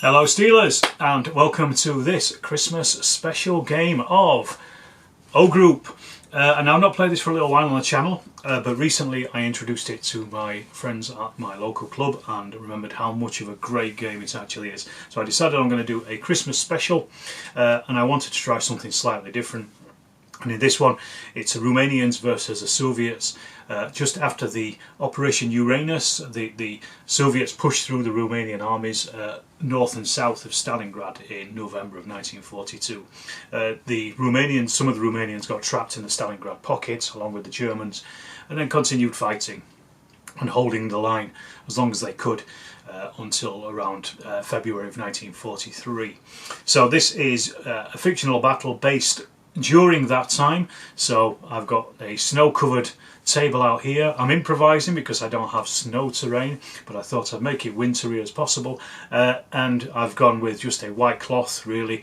Hello Steelers, and welcome to this Christmas special game of O Group. And I've not played this for a little while on the channel, but recently I introduced it to my friends at my local club and remembered how much of a great game it actually is. So I decided I'm going to do a Christmas special, and I wanted to try something slightly different. And in this one, it's the Romanians versus the Soviets. Just after the Operation Uranus, the Soviets pushed through the Romanian armies north and south of Stalingrad in November of 1942. Some of the Romanians got trapped in the Stalingrad pocket along with the Germans, and then continued fighting and holding the line as long as they could until around February of 1943. So this is a fictional battle based during that time. So I've got a snow-covered table out here. I'm improvising because I don't have snow terrain, but I thought I'd make it wintry as possible, and I've gone with just a white cloth really,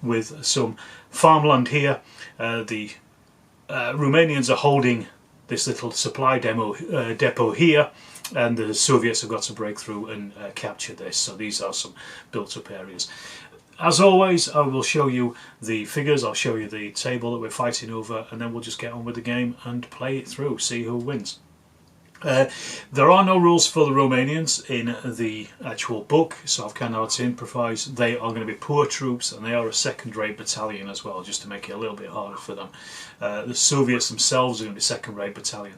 with some farmland here. The Romanians are holding this little supply depot here, and the Soviets have got to break through and capture this. So these are some built-up areas. As always, I will show you the figures, I'll show you the table that we're fighting over, and then we'll just get on with the game and play it through, see who wins. There are no rules for the Romanians in the actual book, so I've kind of had to improvise. They are going to be poor troops, and they are a second-rate battalion as well, just to make it a little bit harder for them. The Soviets themselves are going to be second-rate battalion,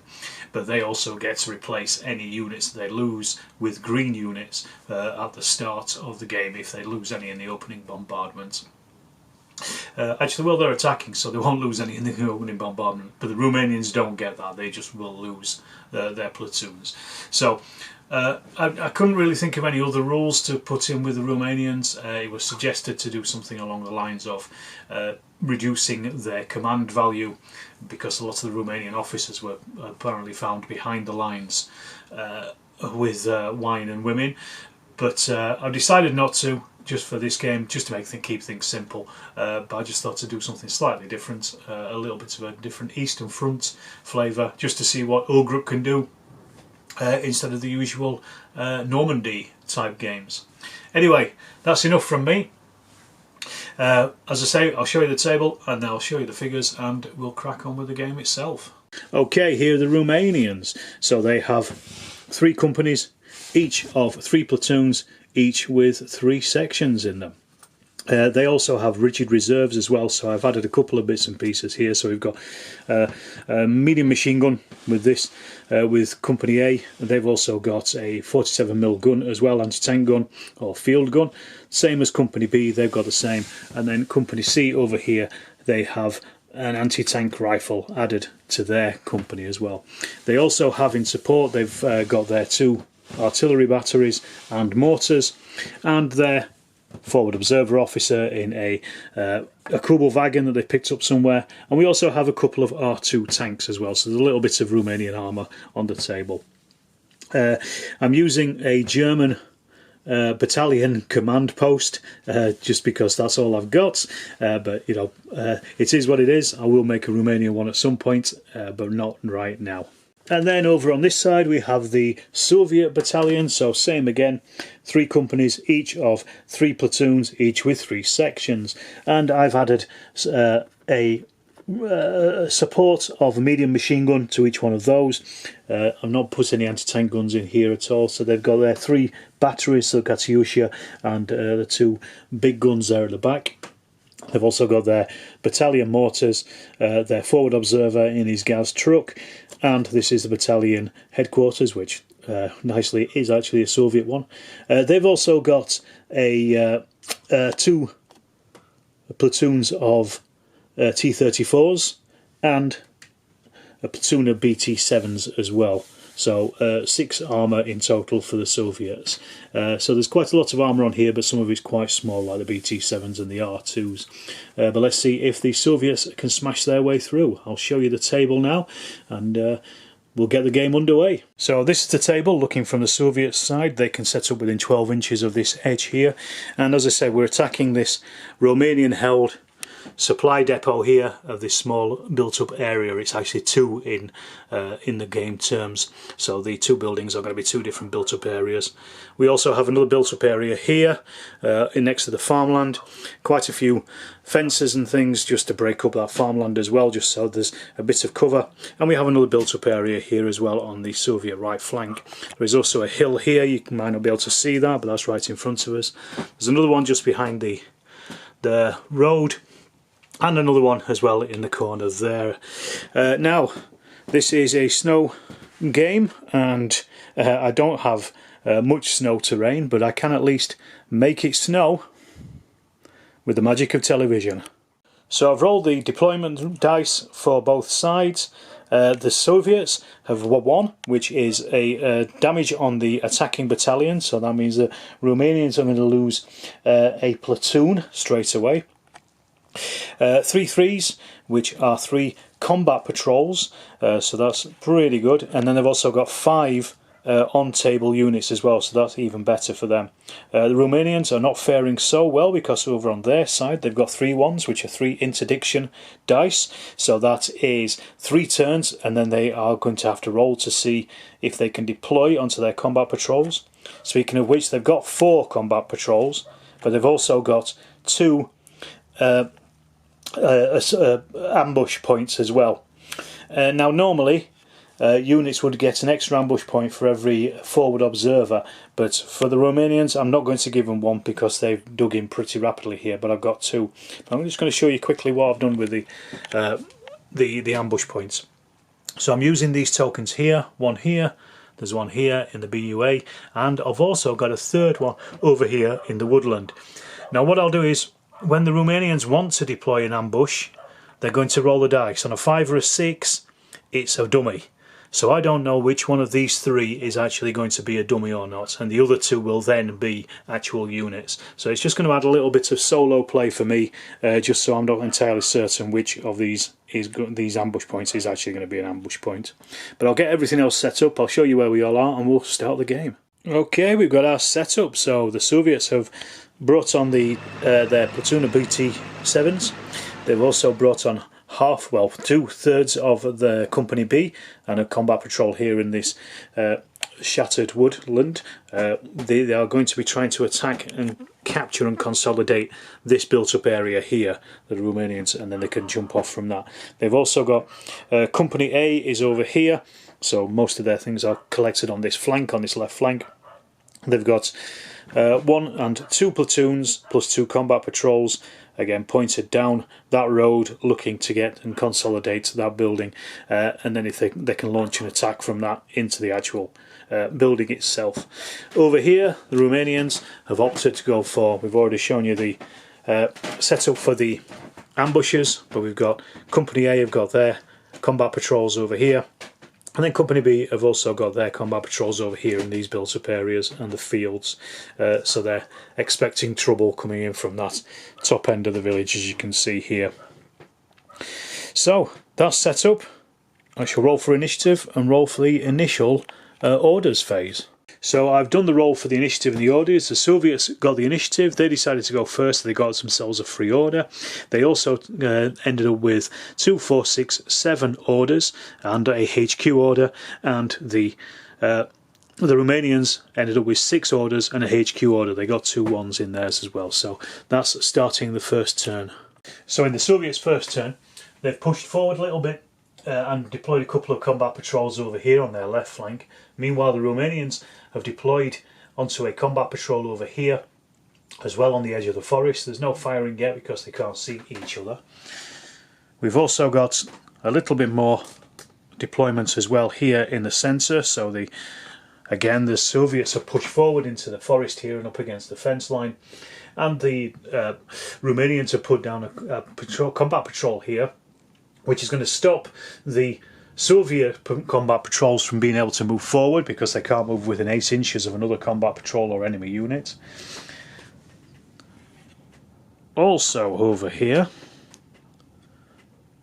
but they also get to replace any units that they lose with green units at the start of the game if they lose any in the opening bombardment. Actually, well, they're attacking, so they won't lose any in the opening bombardment, but the Romanians don't get that. They just will lose their platoons. So I couldn't really think of any other rules to put in with the Romanians. It was suggested to do something along the lines of reducing their command value, because a lot of the Romanian officers were apparently found behind the lines with wine and women, but I've decided not to, just for this game, just to keep things simple. But I just thought to do something slightly different, a little bit of a different Eastern Front flavour, just to see what O Group can do instead of the usual Normandy type games. Anyway, that's enough from me. As I say, I'll show you the table and then I'll show you the figures, and we'll crack on with the game itself. Okay, here are the Romanians. So they have 3 companies, each of 3 platoons, each with 3 sections in them. They also have rigid reserves as well, so I've added a couple of bits and pieces here. So we've got a medium machine gun with this, with Company A. They've also got a 47mm gun as well, anti-tank gun or field gun, same as Company B. They've got the same, and then Company C over here, they have an anti-tank rifle added to their company as well. They also have in support, they've got their 2 artillery batteries and mortars, and their forward observer officer in a Kubel wagon that they picked up somewhere, and we also have a couple of R2 tanks as well, so there's a little bit of Romanian armour on the table. I'm using a German battalion command post just because that's all I've got, but you know, it is what it is. I will make a Romanian one at some point, but not right now. And then over on this side we have the Soviet battalion, so same again, 3 companies, each of 3 platoons, each with 3 sections. And I've added a support of a medium machine gun to each one of those. I've not put any anti-tank guns in here at all, so they've got their 3 batteries, so Katyusha, and the 2 big guns there at the back. They've also got their battalion mortars, their forward observer in his Gaz truck, and this is the battalion headquarters, which nicely is actually a Soviet one. They've also got 2 platoons of T-34s and a platoon of BT-7s as well. So 6 armour in total for the Soviets. So there's quite a lot of armour on here, but some of it's quite small, like the BT-7s and the R2s. But let's see if the Soviets can smash their way through. I'll show you the table now, and we'll get the game underway. So this is the table looking from the Soviet side. They can set up within 12 inches of this edge here. And as I said, we're attacking this Romanian-held supply depot here of this small built-up area. It's actually two in the game terms, so the two buildings are going to be two different built-up areas. We also have another built-up area here next to the farmland. Quite a few fences and things just to break up that farmland as well, just so there's a bit of cover. And we have another built-up area here as well on the Soviet right flank. There is also a hill here. You might not be able to see that, but that's right in front of us. There's another one just behind the road, and another one as well in the corner there. Now, this is a snow game, and I don't have much snow terrain, but I can at least make it snow with the magic of television. So I've rolled the deployment dice for both sides. The Soviets have won, which is a damage on the attacking battalion, so that means the Romanians are going to lose a platoon straight away. 3 threes, which are 3 combat patrols, so that's pretty good. And then they've also got 5 on-table units as well, so that's even better for them. The Romanians are not faring so well because over on their side they've got 3 ones, which are 3 interdiction dice, so that is 3 turns, and then they are going to have to roll to see if they can deploy onto their combat patrols. Speaking of which, they've got 4 combat patrols, but they've also got 2 ambush points as well. Now normally units would get an extra ambush point for every forward observer, but for the Romanians I'm not going to give them 1 because they've dug in pretty rapidly here, but I've got 2. I'm just going to show you quickly what I've done with the ambush points. So I'm using these tokens here, one here, there's one here in the BUA, and I've also got a third one over here in the woodland. Now what I'll do is, when the Romanians want to deploy an ambush, they're going to roll the dice. On a 5 or a 6, it's a dummy. So I don't know which one of these 3 is actually going to be a dummy or not, and the other 2 will then be actual units. So it's just going to add a little bit of solo play for me, just so I'm not entirely certain which of these ambush points is actually going to be an ambush point. But I'll get everything else set up, I'll show you where we all are, and we'll start the game. Okay, we've got our setup. So the Soviets have brought on their platoon of BT-7s. They've also brought on 2/3 of the Company B and a combat patrol here in this shattered woodland. They are going to be trying to attack and capture and consolidate this built-up area here, the Romanians, and then they can jump off from that. They've also got Company A is over here, so most of their things are collected on this flank, on this left flank. They've got 1 and 2 platoons plus 2 combat patrols, again pointed down that road, looking to get and consolidate that building, and then if they can launch an attack from that into the actual building itself. Over here the Romanians have opted to go for, we've already shown you the setup for the ambushes, but we've got Company A have got their combat patrols over here, and then Company B have also got their combat patrols over here in these built-up areas and the fields, so they're expecting trouble coming in from that top end of the village, as you can see here. So that's set up. I shall roll for initiative and roll for the initial orders phase. So I've done the roll for the initiative and the orders. The Soviets got the initiative. They decided to go first. They got themselves a free order. They also ended up with 2, 4, 6, 7 orders and a HQ order, and the Romanians ended up with 6 orders and a HQ order. They got 2 ones in theirs as well. So that's starting the first turn. So in the Soviets' first turn, they've pushed forward a little bit and deployed a couple of combat patrols over here on their left flank. Meanwhile, the Romanians have deployed onto a combat patrol over here as well on the edge of the forest. There's no firing yet because they can't see each other. We've also got a little bit more deployments as well here in the centre. So again the Soviets have pushed forward into the forest here and up against the fence line, and the Romanians have put down a combat patrol here, which is going to stop the Soviet combat patrols from being able to move forward because they can't move within 8 inches of another combat patrol or enemy unit. Also over here,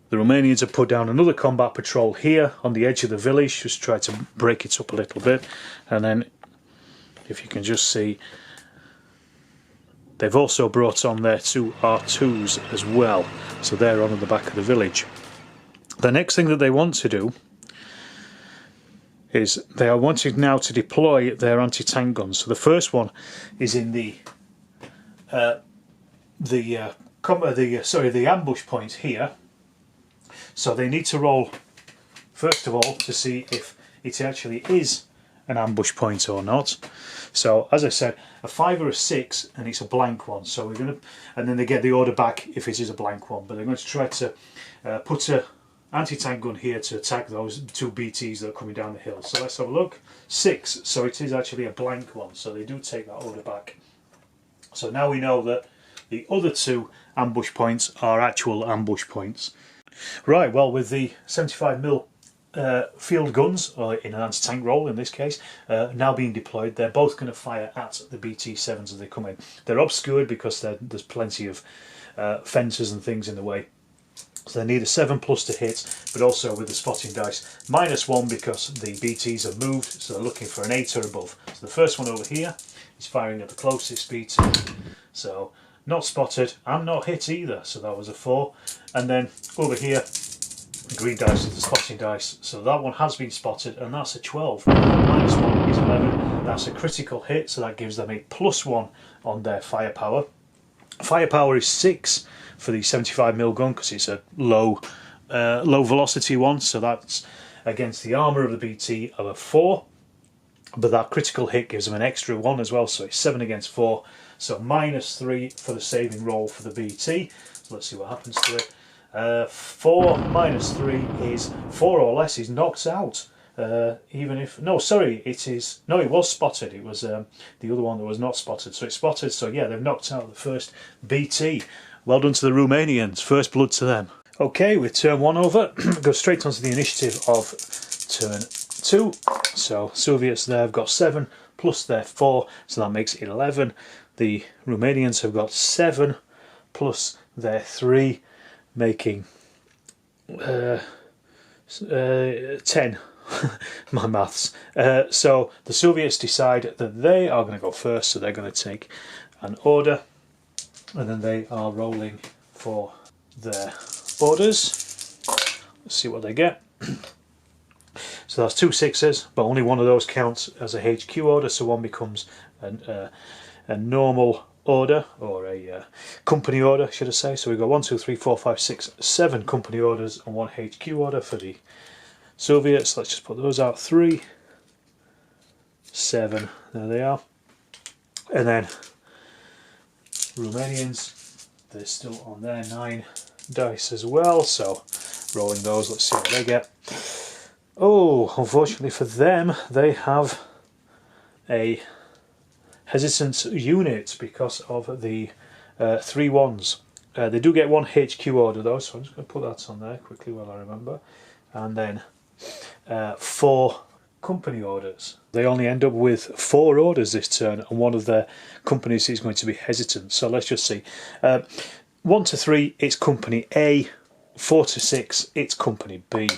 the Romanians have put down another combat patrol here on the edge of the village, just try to break it up a little bit. And then if you can just see, they've also brought on their 2 R2s as well, so they're on at the back of the village. The next thing that they want to do is they are wanting now to deploy their anti-tank guns. So the first one is in the ambush point here. So they need to roll first of all to see if it actually is an ambush point or not. So as I said, a 5 or a 6, and it's a blank one. So we're going to, and then they get the order back if it is a blank one. But they're going to try to put a anti-tank gun here to attack those 2 BTs that are coming down the hill. So let's have a look. 6, so it is actually a blank one. So they do take that order back. So now we know that the other 2 ambush points are actual ambush points. Right, well, with the 75mm field guns, or in an anti-tank role in this case, now being deployed, they're both going to fire at the BT-7s as they come in. They're obscured because there's plenty of fences and things in the way. So they need a 7+ to hit, but also with the spotting dice -1 because the BTs have moved, so they're looking for an 8 or above. So the first one over here is firing at the closest BT, so not spotted and not hit either, so that was a 4. And then over here, the green dice is the spotting dice, so that one has been spotted, and that's a 12. -1 is 11, that's a critical hit, so that gives them a +1 on their firepower. Firepower is 6 for the 75mm gun because it's a low velocity one, so that's against the armour of the BT of a 4, but that critical hit gives them an extra 1 as well, so it's 7 against 4, so -3 for the saving roll for the BT. So let's see what happens to it. 4 -3 is 4 or less is knocked out. Even if, no, sorry, it was spotted. It was the other one that was not spotted, so it's spotted. So yeah, they've knocked out the first BT. Well done to the Romanians, first blood to them. Okay, with turn 1 over, go straight onto the initiative of turn 2. So Soviets there have got 7 plus their 4, so that makes 11. The Romanians have got 7 plus their 3, making 10. My maths. So the Soviets decide that they are going to go first, so they're going to take an order, and then they are rolling for their orders. Let's see what they get. So that's 2 6s, but only one of those counts as a HQ order, so one becomes a normal order, or a company order, should I say. So we've got 1 2 3 4 5 6 7 company orders and 1 HQ order for the Soviets. Let's just put those out. 3 7, there they are. And then Romanians, they're still on their 9 dice as well, so rolling those, let's see what they get. Oh, unfortunately for them, they have a hesitant unit because of the 3 1s. They do get 1 HQ order though, so I'm just going to put that on there quickly while I remember. And then 4 company orders. They only end up with 4 orders this turn, and one of their companies is going to be hesitant. So let's just see. 1 to 3, it's company A. 4 to 6, it's company B.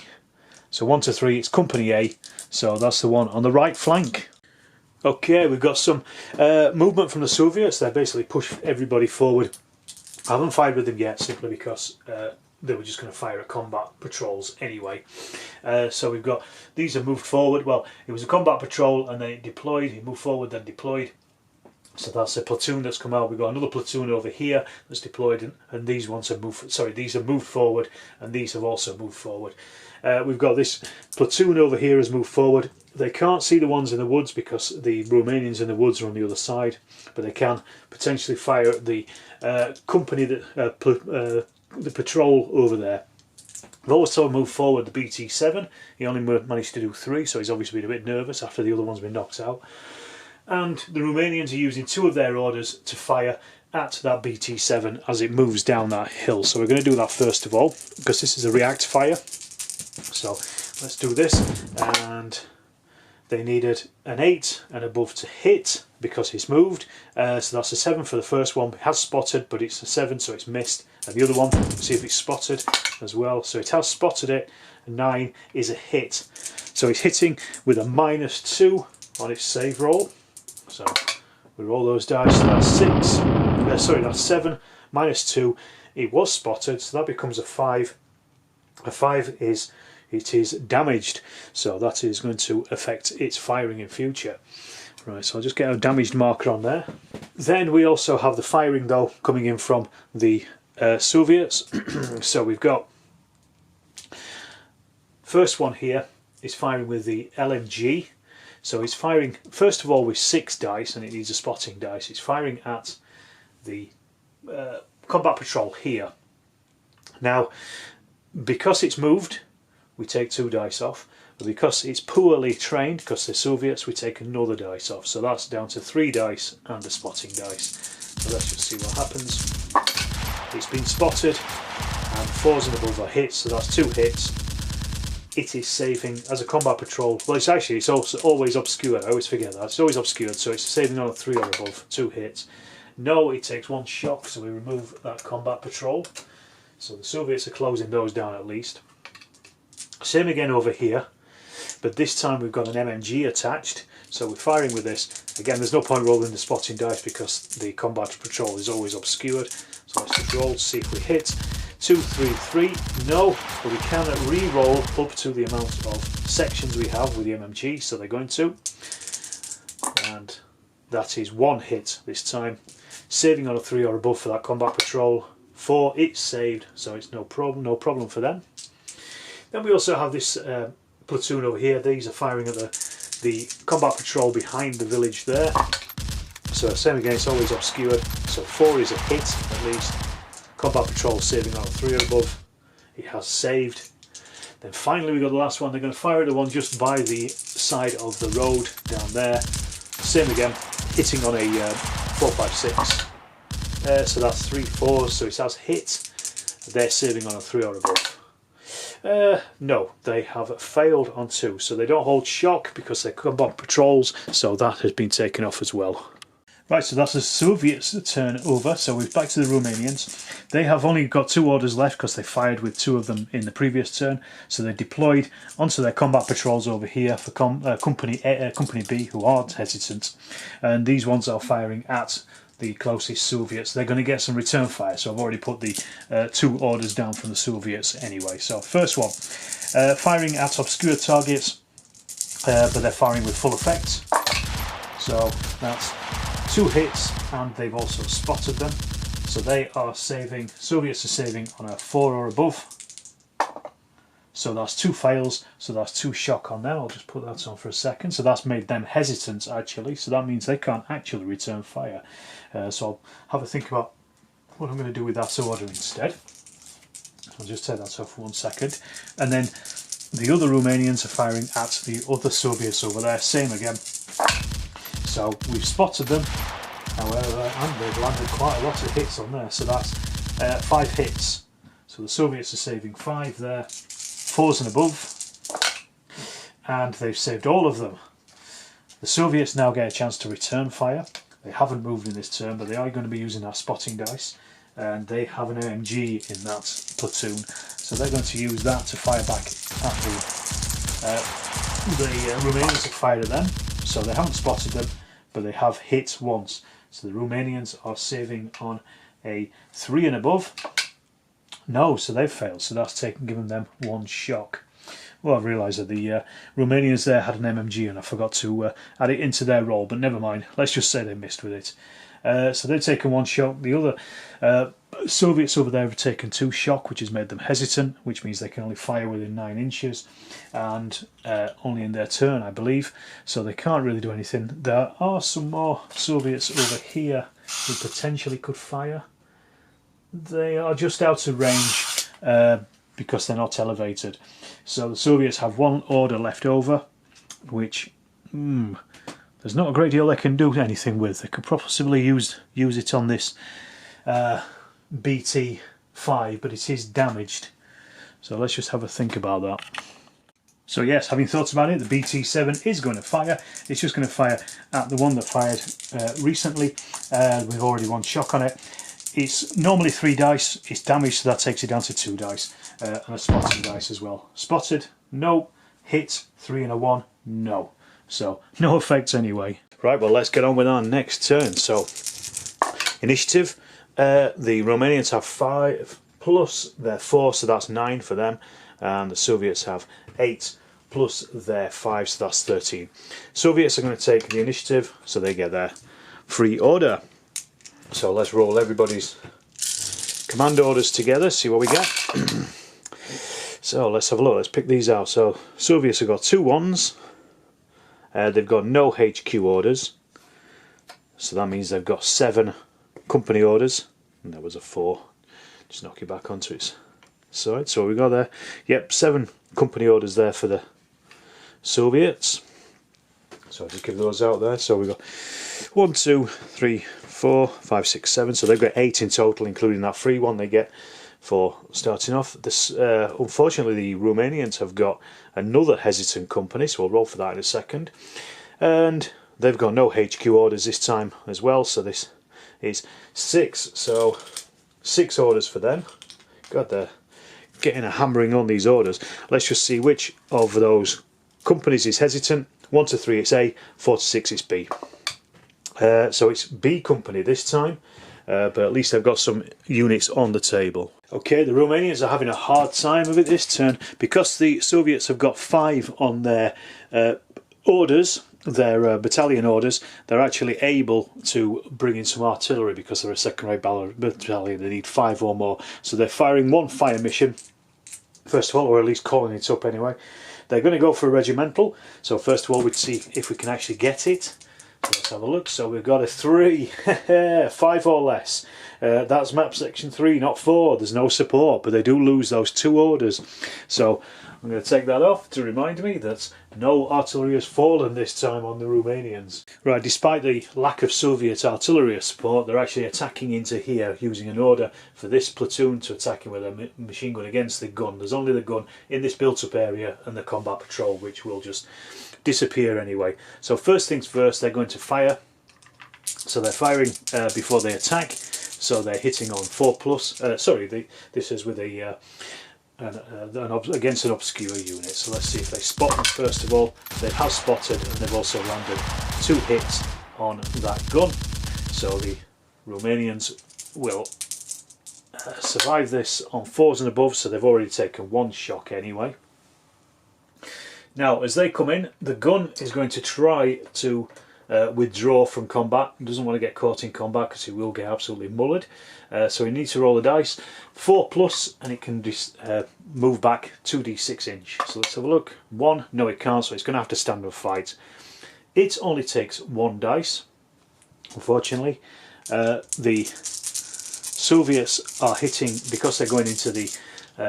So 1 to 3, it's company A. So that's the one on the right flank. Okay, we've got some movement from the Soviets. They basically push everybody forward. I haven't fired with them yet, simply because they were just going to fire at combat patrols anyway. So we've got, these have moved forward. Well, it was a combat patrol and then it deployed. It moved forward, then deployed. So that's a platoon that's come out. We've got another platoon over here that's deployed, and these ones have moved. Sorry, these have moved forward, and these have also moved forward. We've got this platoon over here has moved forward. They can't see the ones in the woods because the Romanians in the woods are on the other side, but they can potentially fire at the company that the patrol over there. We've also moved forward the BT-7. He only managed to do 3, so he's obviously been a bit nervous after the other one's been knocked out. And the Romanians are using 2 of their orders to fire at that BT-7 as it moves down that hill. So we're going to do that first of all, because this is a react fire. So let's do this, and they needed an 8 and above to hit because he's moved. So that's a 7 for the first one. It has spotted, but it's a 7, so it's missed. And the other one, let's see if it's spotted as well. So it has spotted it. 9 is a hit. So it's hitting with a -2 on its save roll. So we roll those dice. So that's sorry, that's 7 minus 2. It was spotted, so that becomes a 5. A 5 is, it is damaged, so that is going to affect its firing in future. Right, so I'll just get a damaged marker on there. Then we also have the firing though coming in from the Soviets. So we've got first one here is firing with the LMG. So it's firing first of all with 6 dice, and it needs a spotting dice. It's firing at the combat patrol here. Now, because it's moved, we take 2 dice off. But because it's poorly trained, because they're Soviets, we take another dice off. So that's down to 3 dice and a spotting dice. So let's just see what happens. It's been spotted, and 4s and above are hits, so that's 2 hits. It is saving as a combat patrol. Well, it's also always obscured. I always forget that. It's always obscured, so it's saving on a 3 or above, 2 hits. No, it takes 1 shock, so we remove that combat patrol. So the Soviets are closing those down at least. Same again over here. But this time we've got an MMG attached, so we're firing with this. Again, there's no point rolling the spotting dice because the combat patrol is always obscured. So let's just roll to see if we hit. 2, 3, 3. No, but we can re-roll up to the amount of sections we have with the MMG, so they're going to. And that is 1 hit this time. Saving on a 3 or above for that combat patrol. 4, it's saved, so it's no problem for them. Then we also have this platoon over here. These are firing at the combat patrol behind the village there. So same again, it's always obscured. So 4 is a hit at least. Combat patrol saving on a 3 or above. It has saved. Then finally we got the last one. They're going to fire at the one just by the side of the road down there. Same again, hitting on a 4, 5, 6. So that's 3 4s. So it has hit. They're saving on a 3 or above. No, they have failed on 2, so they don't hold shock because they're combat patrols, so that has been taken off as well. Right, so that's the Soviets' turn over, so we're back to the Romanians. They have only got 2 orders left because they fired with 2 of them in the previous turn, so they deployed onto their combat patrols over here for Company B, who aren't hesitant, and these ones are firing at the closest Soviets. They're going to get some return fire, so I've already put the 2 orders down from the Soviets anyway. So first one, firing at obscure targets, but they're firing with full effect. So that's 2 hits, and they've also spotted them. So they are saving, Soviets are saving on a 4 or above. So that's 2 fails, so that's 2 shock on them. I'll just put that on for a second. So that's made them hesitant actually, so that means they can't actually return fire. So I'll have a think about what I'm going to do with that order instead. I'll just take that off for 1 second. And then the other Romanians are firing at the other Soviets over there, same again. So we've spotted them, however, and they've landed quite a lot of hits on there, so that's 5 hits. So the Soviets are saving 5 there, 4s and above, and they've saved all of them. The Soviets now get a chance to return fire. They haven't moved in this turn, but they are going to be using our spotting dice, and they have an MG in that platoon, so they're going to use that to fire back at the Romanians have fired at them. So they haven't spotted them, but they have hit once. So the Romanians are saving on a 3 and above. No, so they've failed, so that's giving them 1 shock. Well, I've realised that the Romanians there had an MMG and I forgot to add it into their roll, but never mind. Let's just say they missed with it. So they've taken 1 shock. The other Soviets over there have taken 2 shock, which has made them hesitant, which means they can only fire within 9 inches, and only in their turn, I believe. So they can't really do anything. There are some more Soviets over here who potentially could fire. They are just out of range because they're not elevated. So the Soviets have 1 order left over, which there's not a great deal they can do anything with. They could possibly use it on this BT5, but it is damaged. So let's just have a think about that. So yes, having thought about it, the BT7 is going to fire. It's just going to fire at the one that fired recently. We've already 1 shock on it. It's normally 3 dice. It's damaged, so that takes it down to 2 dice. And a spotting dice as well. Spotted, no. Hit, 3 and a 1, no. So no effects anyway. Right, well, let's get on with our next turn. So initiative, The Romanians have 5 plus their 4, so that's 9 for them, and the Soviets have 8 plus their 5, so that's 13. Soviets are going to take the initiative, so they get their free order. So let's roll everybody's command orders together, see what we get. So let's have a look, let's pick these out. So Soviets have got 2 1s, they've got no HQ orders, so that means they've got 7 company orders, and that was a 4. Just knock it back onto its side. So we got there, yep, 7 company orders there for the Soviets. So I'll just give those out there. So we've got 1, 2, 3, 4, 5, 6, 7. So they've got 8 in total, including that free one they get for starting off. This, unfortunately, the Romanians have got another hesitant company, so we'll roll for that in a second. And they've got no HQ orders this time as well, so this is 6. So 6 orders for them. God, they're getting a hammering on these orders. Let's just see which of those companies is hesitant. 1 to 3 it's A, 4 to 6 it's B. So it's B company this time, but at least they've got some units on the table. Okay, the Romanians are having a hard time of it this turn because the Soviets have got 5 on their orders, their battalion orders. They're actually able to bring in some artillery because they're a second-rate battalion. They need 5 or more, so they're firing 1 fire mission first of all, or at least calling it up anyway. They're going to go for a regimental, so first of all we'd see if we can actually get it. So let's have a look. So we've got a 3, 5 or less. That's map section 3, not 4. There's no support, but they do lose those 2 orders. So I'm going to take that off to remind me that no artillery has fallen this time on the Romanians. Right, despite the lack of Soviet artillery support, they're actually attacking into here using an order for this platoon to attack him with a machine gun against the gun. There's only the gun in this built-up area and the combat patrol, which will just disappear anyway. So first things first, they're going to fire. So they're firing before they attack. So they're hitting on 4 plus. This is with a against an obscure unit. So let's see if they spot them first of all. They have spotted, and they've also landed 2 hits on that gun. So the Romanians will survive this on 4s and above, so they've already taken 1 shock anyway. Now as they come in, the gun is going to try to withdraw from combat. He doesn't want to get caught in combat because he will get absolutely mullered. So he needs to roll the dice. 4 plus, and it can move back 2d6 inch. So let's have a look. 1, no it can't, so it's going to have to stand and fight. It only takes 1 dice, unfortunately. The Soviets are hitting, because they're going into the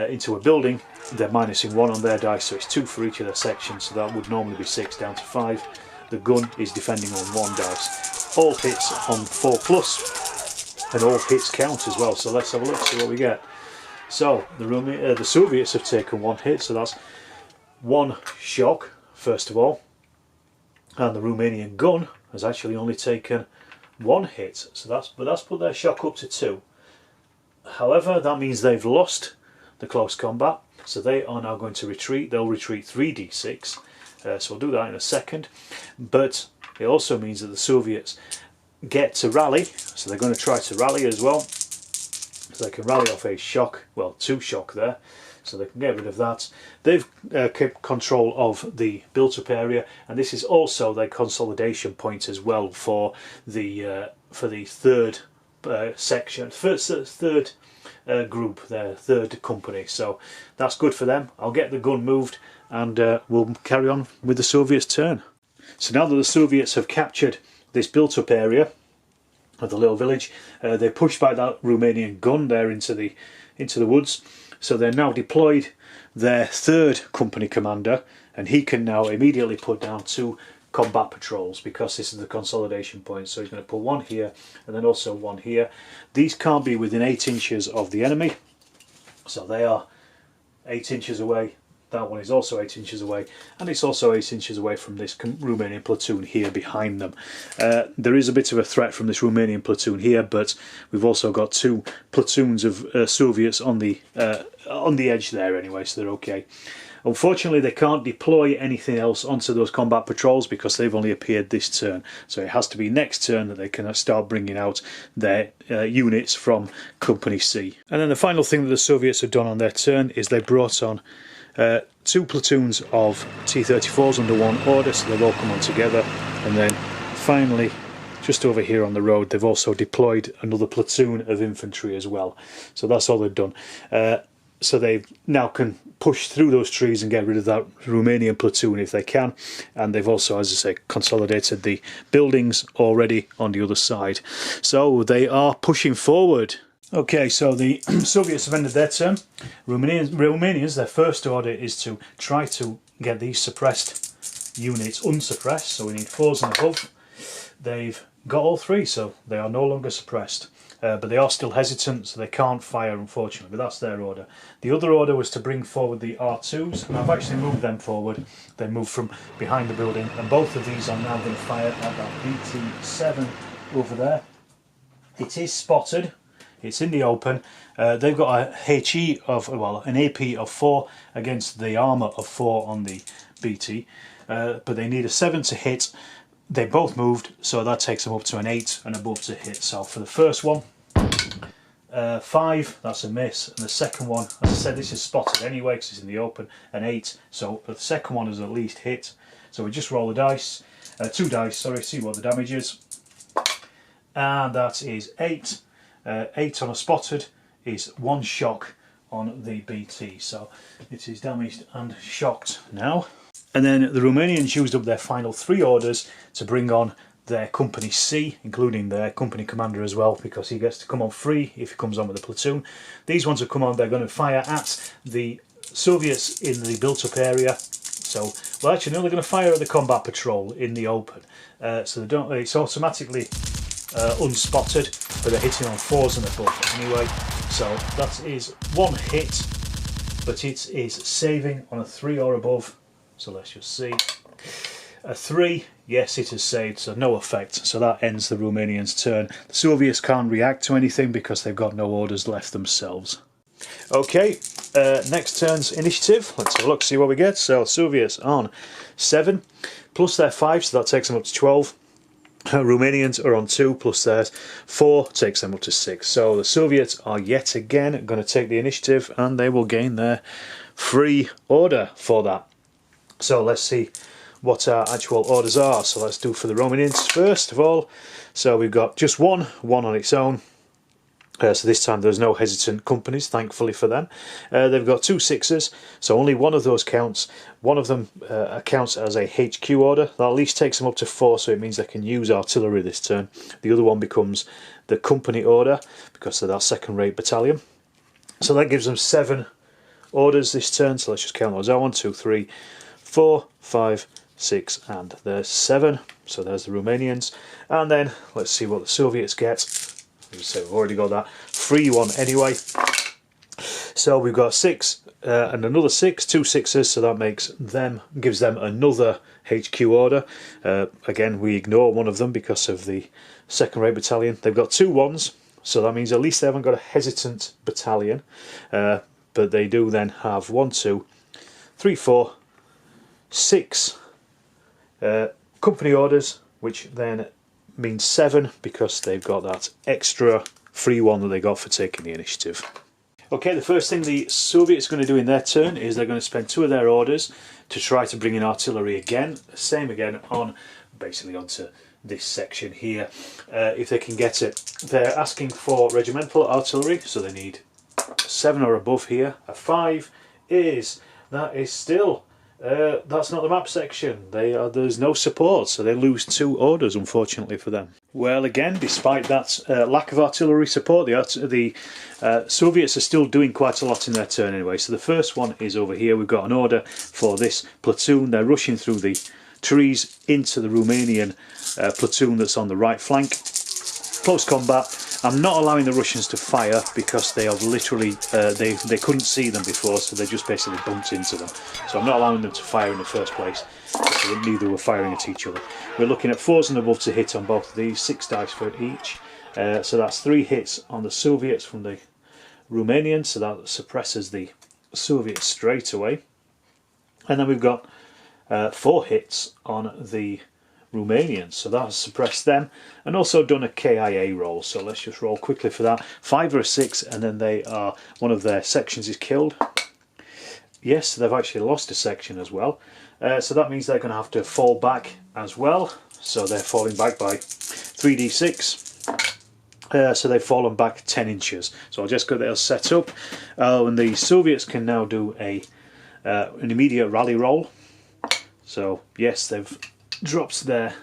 into a building, they're minusing 1 on their dice, so it's 2 for each of their sections, so that would normally be 6 down to 5. The gun is defending on 1 dice. All hits on 4 plus, and all hits count as well. So let's have a look, see what we get. So the Soviets have taken 1 hit, so that's 1 shock first of all, and the Romanian gun has actually only taken 1 hit. So that's put their shock up to 2. However, that means they've lost the close combat, so they are now going to retreat. They'll retreat 3d6. So we'll do that in a second, but it also means that the Soviets get to rally, so they're going to try to rally as well, so they can rally off a shock, well 2 shock there, so they can get rid of that. They've kept control of the built-up area, and this is also their consolidation point as well for the 3rd section, third group, their 3rd company, so that's good for them. I'll get the gun moved, and we'll carry on with the Soviets' turn. So now that the Soviets have captured this built-up area of the little village, they pushed back that Romanian gun there into the woods. So they're now deployed their 3rd company commander, and he can now immediately put down 2 combat patrols because this is the consolidation point. So he's going to put 1 here and then also 1 here. These can't be within 8 inches of the enemy, so they are 8 inches away. That one is also 8 inches away, and it's also 8 inches away from this Romanian platoon here behind them. There is a bit of a threat from this Romanian platoon here, but we've also got 2 platoons of Soviets on the edge there anyway, so they're okay. Unfortunately, they can't deploy anything else onto those combat patrols because they've only appeared this turn. So it has to be next turn that they can start bringing out their units from Company C. And then the final thing that the Soviets have done on their turn is they brought on 2 platoons of T-34s under one order, so they've all come on together. And then finally, just over here on the road, they've also deployed another platoon of infantry as well. So that's all they've done. So they now can push through those trees and get rid of that Romanian platoon if they can. And they've also, as I say, consolidated the buildings already on the other side. So they are pushing forward. Okay, so the Soviets have ended their turn. Romanians, their first order is to try to get these suppressed units unsuppressed. So we need 4s and above. They've got all 3, so they are no longer suppressed. But they are still hesitant, so they can't fire, unfortunately, but that's their order. The other order was to bring forward the R2s, and I've actually moved them forward. They moved from behind the building, and both of these are now going to fire at that BT7 over there. It is spotted, it's in the open. They've got a HE of, well, an AP of 4 against the armour of 4 on the BT, but they need a 7 to hit. They both moved, so that takes them up to an 8 and above to hit. So for the first one, 5, that's a miss, and the second one, as I said, this is spotted anyway because it's in the open, an 8. So the second one is at least hit. So we just roll the dice, 2 dice, sorry, see what the damage is, and that is 8. 8 on a spotted is 1 shock on the BT, so it is damaged and shocked now. And then the Romanians used up their final 3 orders to bring on their Company C, including their company commander as well, because he gets to come on free if he comes on with a platoon. These ones have come on, they're going to fire at the Soviets in the built-up area. So, well, actually, no, they're going to fire at the combat patrol in the open. So they don't. It's automatically unspotted, but they're hitting on 4s and above anyway. So that is 1 hit, but it is saving on a 3 or above. So let's just see. A 3, yes, it has saved, so no effect. So that ends the Romanians' turn. The Soviets can't react to anything because they've got no orders left themselves. Okay, next turn's initiative. Let's have a look, see what we get. So Soviets on 7 plus their 5, so that takes them up to 12. Romanians are on 2 plus theirs 4, takes them up to 6. So the Soviets are yet again going to take the initiative, and they will gain their free order for that. So let's see what our actual orders are. So let's do for the Romanians first of all. So we've got just one on its own. So this time there's no hesitant companies, thankfully for them. They've got 2 6s, so only one of those counts. One of them counts as a HQ order. That at least takes them up to 4, so it means they can use artillery this turn. The other one becomes the company order because of that second-rate battalion. So that gives them 7 orders this turn. So let's just count those out. 1, 2, 3, 4, 5, 6, and there's 7. So there's the Romanians. And then let's see what the Soviets get. As I say, we've already got that free one anyway. So we've got 6 and another 6, 2 6s, so that gives them another HQ order. Again, we ignore one of them because of the second-rate battalion. They've got 2 1s, so that means at least they haven't got a hesitant battalion. But they do then have 1, 2, 3, 4, 6 company orders, which then means 7 because they've got that extra free one that they got for taking the initiative. Okay, the first thing the Soviets are going to do in their turn is they're going to spend 2 of their orders to try to bring in artillery again. Same again on basically onto this section here, if they can get it. They're asking for regimental artillery, so they need 7 or above here. A 5 is still that's not the map section. There's no support, so they lose 2 orders, unfortunately for them. Well, again, despite that lack of artillery support, the Soviets are still doing quite a lot in their turn anyway. So the first one is over here. We've got an order for this platoon. They're rushing through the trees into the Romanian platoon that's on the right flank. Close combat. I'm not allowing the Russians to fire because they have literally they couldn't see them before, so they just basically bumped into them. So I'm not allowing them to fire in the first place. So neither were firing at each other. We're looking at 4s and above to hit on both of these, 6 dice for each. So that's 3 hits on the Soviets from the Romanians, so that suppresses the Soviets straight away. And then we've got 4 hits on the Romanians, so that has suppressed them, and also done a KIA roll. So let's just roll quickly for that. 5 or a 6, and then they are, one of their sections is killed. Yes, they've actually lost a section as well, so that means they're going to have to fall back as well. So they're falling back by 3d6. So they've fallen back 10 inches. So I'll just get those set up. And the Soviets can now do an immediate rally roll. So yes, they've dropped their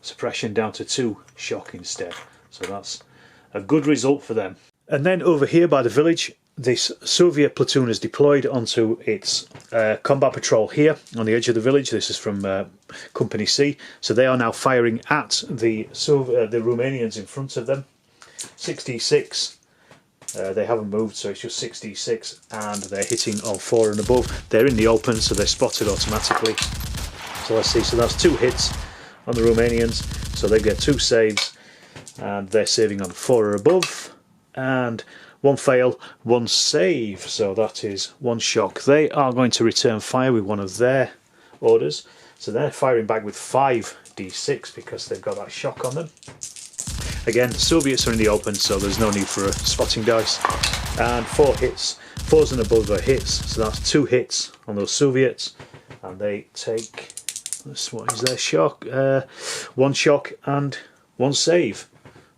suppression down to 2 shock instead. So that's a good result for them. And then over here by the village, this Soviet platoon is deployed onto its combat patrol here on the edge of the village. This is from Company C. So they are now firing at the Romanians in front of them. 66. They haven't moved, so it's just 66, and they're hitting on 4 and above. They're in the open, so they're spotted automatically. So let's see, so that's 2 hits on the Romanians, so they get 2 saves, and they're saving on 4 or above, and 1 fail, 1 save, so that is 1 shock. They are going to return fire with one of their orders, so they're firing back with 5d6 because they've got that shock on them. Again, Soviets are in the open, so there's no need for a spotting dice. And 4 hits, 4s and above are hits, so that's 2 hits on those Soviets, and they take, what is their shock? 1 shock and 1 save.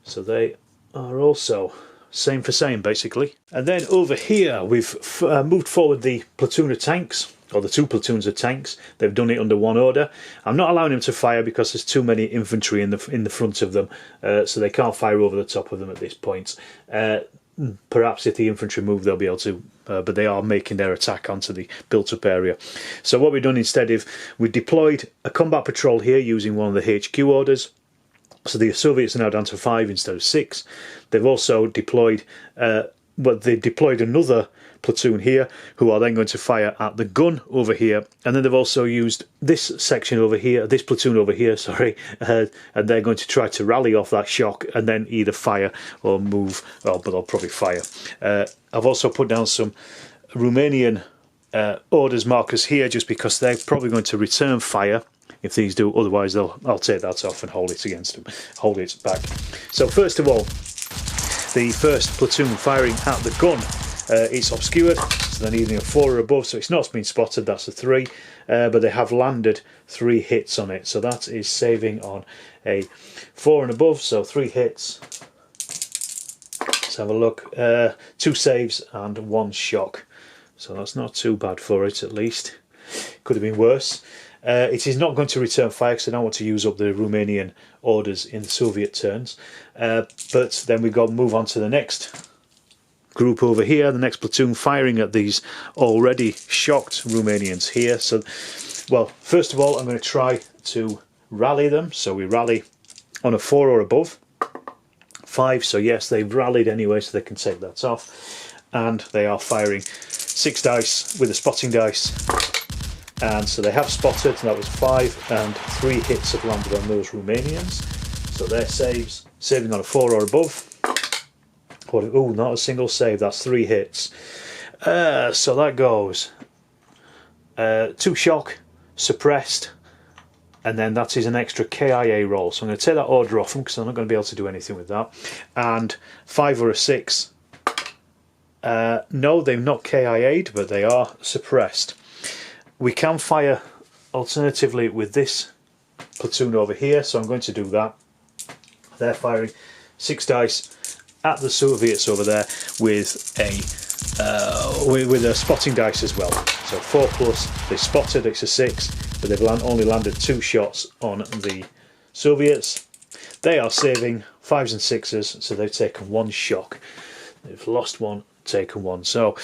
So they are also same for same basically. And then over here we've moved forward the platoon of tanks, or the 2 platoons of tanks. They've done it under 1 order. I'm not allowing them to fire because there's too many infantry in the front of them, so they can't fire over the top of them at this point. Perhaps if the infantry move they'll be able to, but they are making their attack onto the built-up area. So what we've done instead is we deployed a combat patrol here using one of the HQ orders. So the Soviets are now down to 5 instead of 6. They've also deployed, they deployed another platoon here, who are then going to fire at the gun over here, and then they've also used this section over here, this platoon over here, sorry, and they're going to try to rally off that shock and then either fire or move, well, but they'll probably fire. I've also put down some Romanian orders markers here just because they're probably going to return fire if these do, otherwise I'll take that off and hold it against them, hold it back. So first of all, the first platoon firing at the gun, it's obscured, so they're needing a 4 or above, so it's not been spotted, that's a 3, but they have landed 3 hits on it, so that is saving on a 4 and above, so 3 hits. Let's have a look, 2 saves and 1 shock, so that's not too bad for it, at least. Could have been worse. It is not going to return fire because I don't want to use up the Romanian orders in the Soviet turns, but then we got move on to the next group over here, the next platoon firing at these already shocked Romanians here. So, well, first of all I'm going to try to rally them, so we rally on a 4 or above. 5, so yes, they've rallied anyway, so they can take that off, and they are firing 6 dice with a spotting dice, and so they have spotted, and that was 5, and 3 hits have landed on those Romanians, so their saves, saving on a 4 or above. Oh, not a single save, that's 3 hits. So that goes 2 shock, suppressed, and then that is an extra KIA roll. So I'm going to take that order off them because I'm not going to be able to do anything with that. And 5 or a 6. No, they've not KIA'd, but they are suppressed. We can fire alternatively with this platoon over here, so I'm going to do that. They're firing 6 dice at the Soviets over there with a spotting dice as well. So 4 plus, they spotted, it's a 6, but they've only landed 2 shots on the Soviets. They are saving 5s and 6s, so they've taken 1 shock. They've lost 1, taken 1. So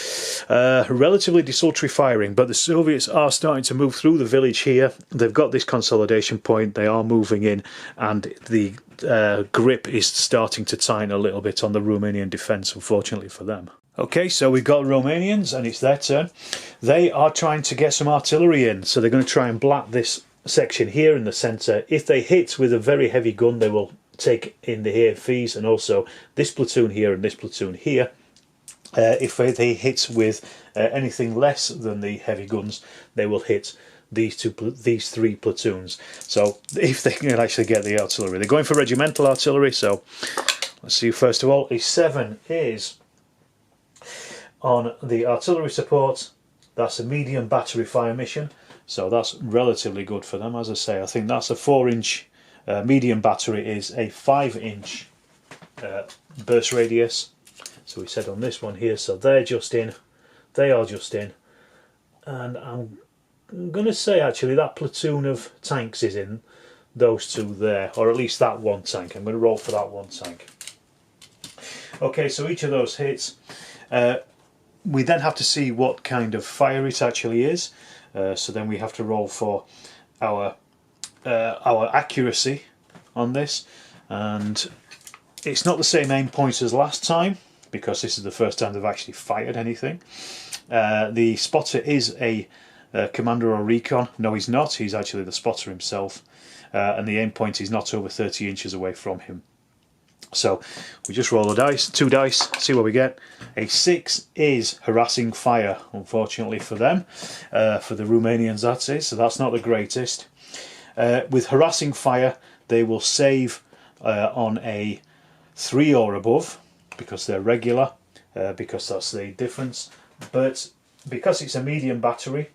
relatively desultory firing, but the Soviets are starting to move through the village here. They've got this consolidation point, they are moving in, and the grip is starting to tighten a little bit on the Romanian defence, unfortunately for them. Okay, so we've got Romanians and it's their turn. They are trying to get some artillery in, so they're going to try and blat this section here in the centre. If they hit with a very heavy gun, they will take in the AFVs, and also this platoon here and this platoon here. If they hit with anything less than the heavy guns, they will hit these three platoons. So if they can actually get the artillery, they're going for regimental artillery. So let's see. First of all, a 7 is on the artillery support. That's a medium battery fire mission, so that's relatively good for them. As I say, I think that's a 4-inch medium battery is a 5-inch burst radius. So we said on this one here, so they're just in, they are just in, and I'm going to say actually that platoon of tanks is in, those two there, or at least that one tank. I'm going to roll for that one tank. Okay, so each of those hits. We then have to see what kind of fire it actually is. So then we have to roll for our accuracy on this, and it's not the same aim points as last time because this is the first time they've actually fired anything. The spotter is a commander or recon. No, he's not. He's actually the spotter himself, and the aim point is not over 30 inches away from him. So we just roll the dice, 2 dice, see what we get. A 6 is harassing fire, unfortunately for them, for the Romanians that is, so that's not the greatest. With harassing fire, they will save on a 3 or above, because they're regular, because that's the difference. But because it's a medium battery,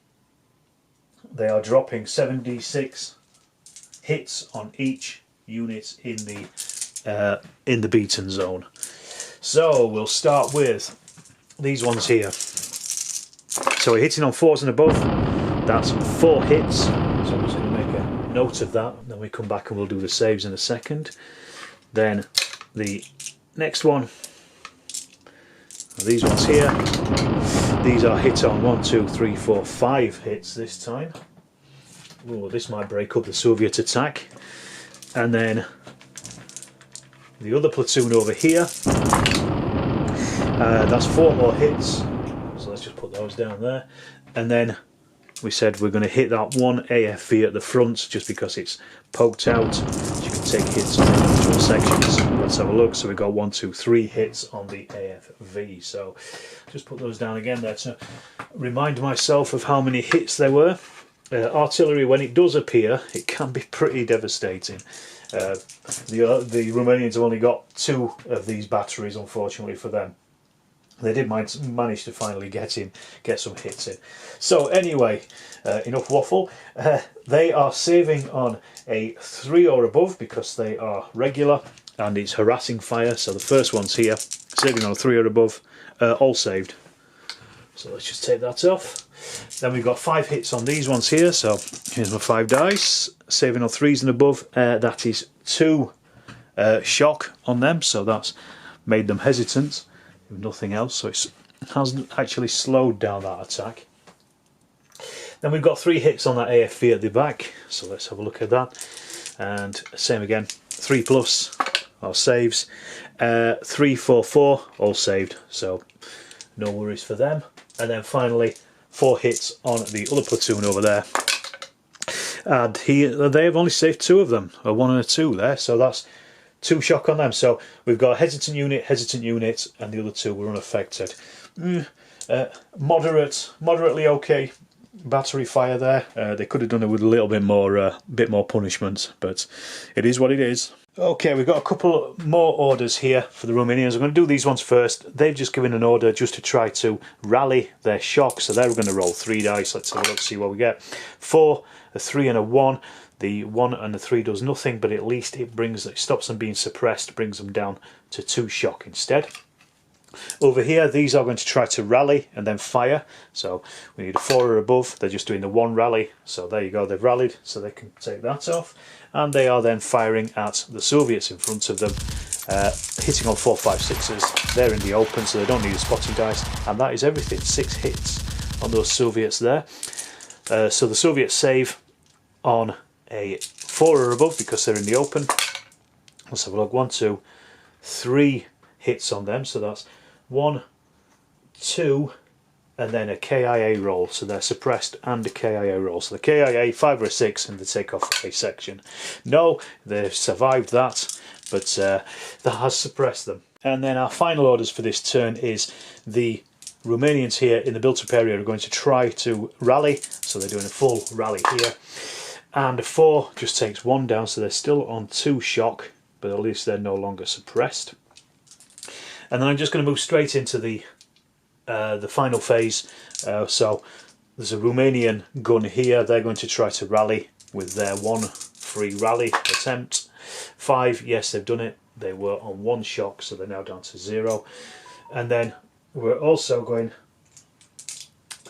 they are dropping 7d6 hits on each unit in the beaten zone. So we'll start with these ones here. So we're hitting on 4s and above. That's 4 hits. So I'm just going to make a note of that. Then we come back and we'll do the saves in a second. Then the next one. These ones here. These are hit on 1, 2, 3, 4, 5 hits this time. Oh, this might break up the Soviet attack. And then the other platoon over here, that's 4 more hits, so let's just put those down there. And then we said we're going to hit that one AFV at the front just because it's poked out. You can take hits on individual sections. Let's have a look. So we've got 1, 2, 3 hits on the AFV. So just put those down again there to remind myself of how many hits there were. Artillery, when it does appear, it can be pretty devastating. The Romanians have only got 2 of these batteries, unfortunately for them. They did manage to finally get some hits in. So anyway, enough waffle. They are saving on a 3 or above because they are regular and it's harassing fire. So the first one's here, saving on a 3 or above, all saved. So let's just take that off. Then we've got 5 hits on these ones here, so here's my 5 dice, saving on 3s and above. That is 2 shock on them, so that's made them hesitant, if nothing else, so it hasn't actually slowed down that attack. Then we've got 3 hits on that AFV at the back, so let's have a look at that. And same again, 3 plus, our saves, 3, 4, 4, all saved, so no worries for them. And then finally 4 hits on the other platoon over there, and they have only saved 2 of them, a 1 and a 2 there, so that's 2 shock on them. So we've got a hesitant unit, and the other 2 were unaffected. Moderately okay battery fire there. They could have done it with a little bit more punishment, but it is what it is. Okay, we've got a couple more orders here for the Romanians. I'm going to do these ones first. They've just given an order just to try to rally their shock, so they're going to roll 3 dice. Let's have a look, see what we get. 4, a 3 and a 1. The 1 and the 3 does nothing, but at least it stops them being suppressed, brings them down to 2 shock instead. Over here, these are going to try to rally and then fire. So we need a 4 or above. They're just doing the 1 rally. So there you go, they've rallied, so they can take that off. And they are then firing at the Soviets in front of them, hitting on 4, 5, 6s. They're in the open, so they don't need a spotting dice. And that is everything, 6 hits on those Soviets there. So the Soviets save on a 4 or above because they're in the open. Let's have a look, 1, 2, 3 hits on them, so that's 1, 2, and then a KIA roll, so they're suppressed and a KIA roll. So the KIA, 5 or a 6, and they take off a section. No, they've survived that, but that has suppressed them. And then our final orders for this turn is the Romanians here in the built-up area are going to try to rally, so they're doing a full rally here. And a 4 just takes 1 down, so they're still on 2 shock, but at least they're no longer suppressed. And then I'm just going to move straight into the final phase. So there's a Romanian gun here. They're going to try to rally with their 1 free rally attempt. 5, yes, they've done it. They were on 1 shock, so they're now down to 0. And then we're also going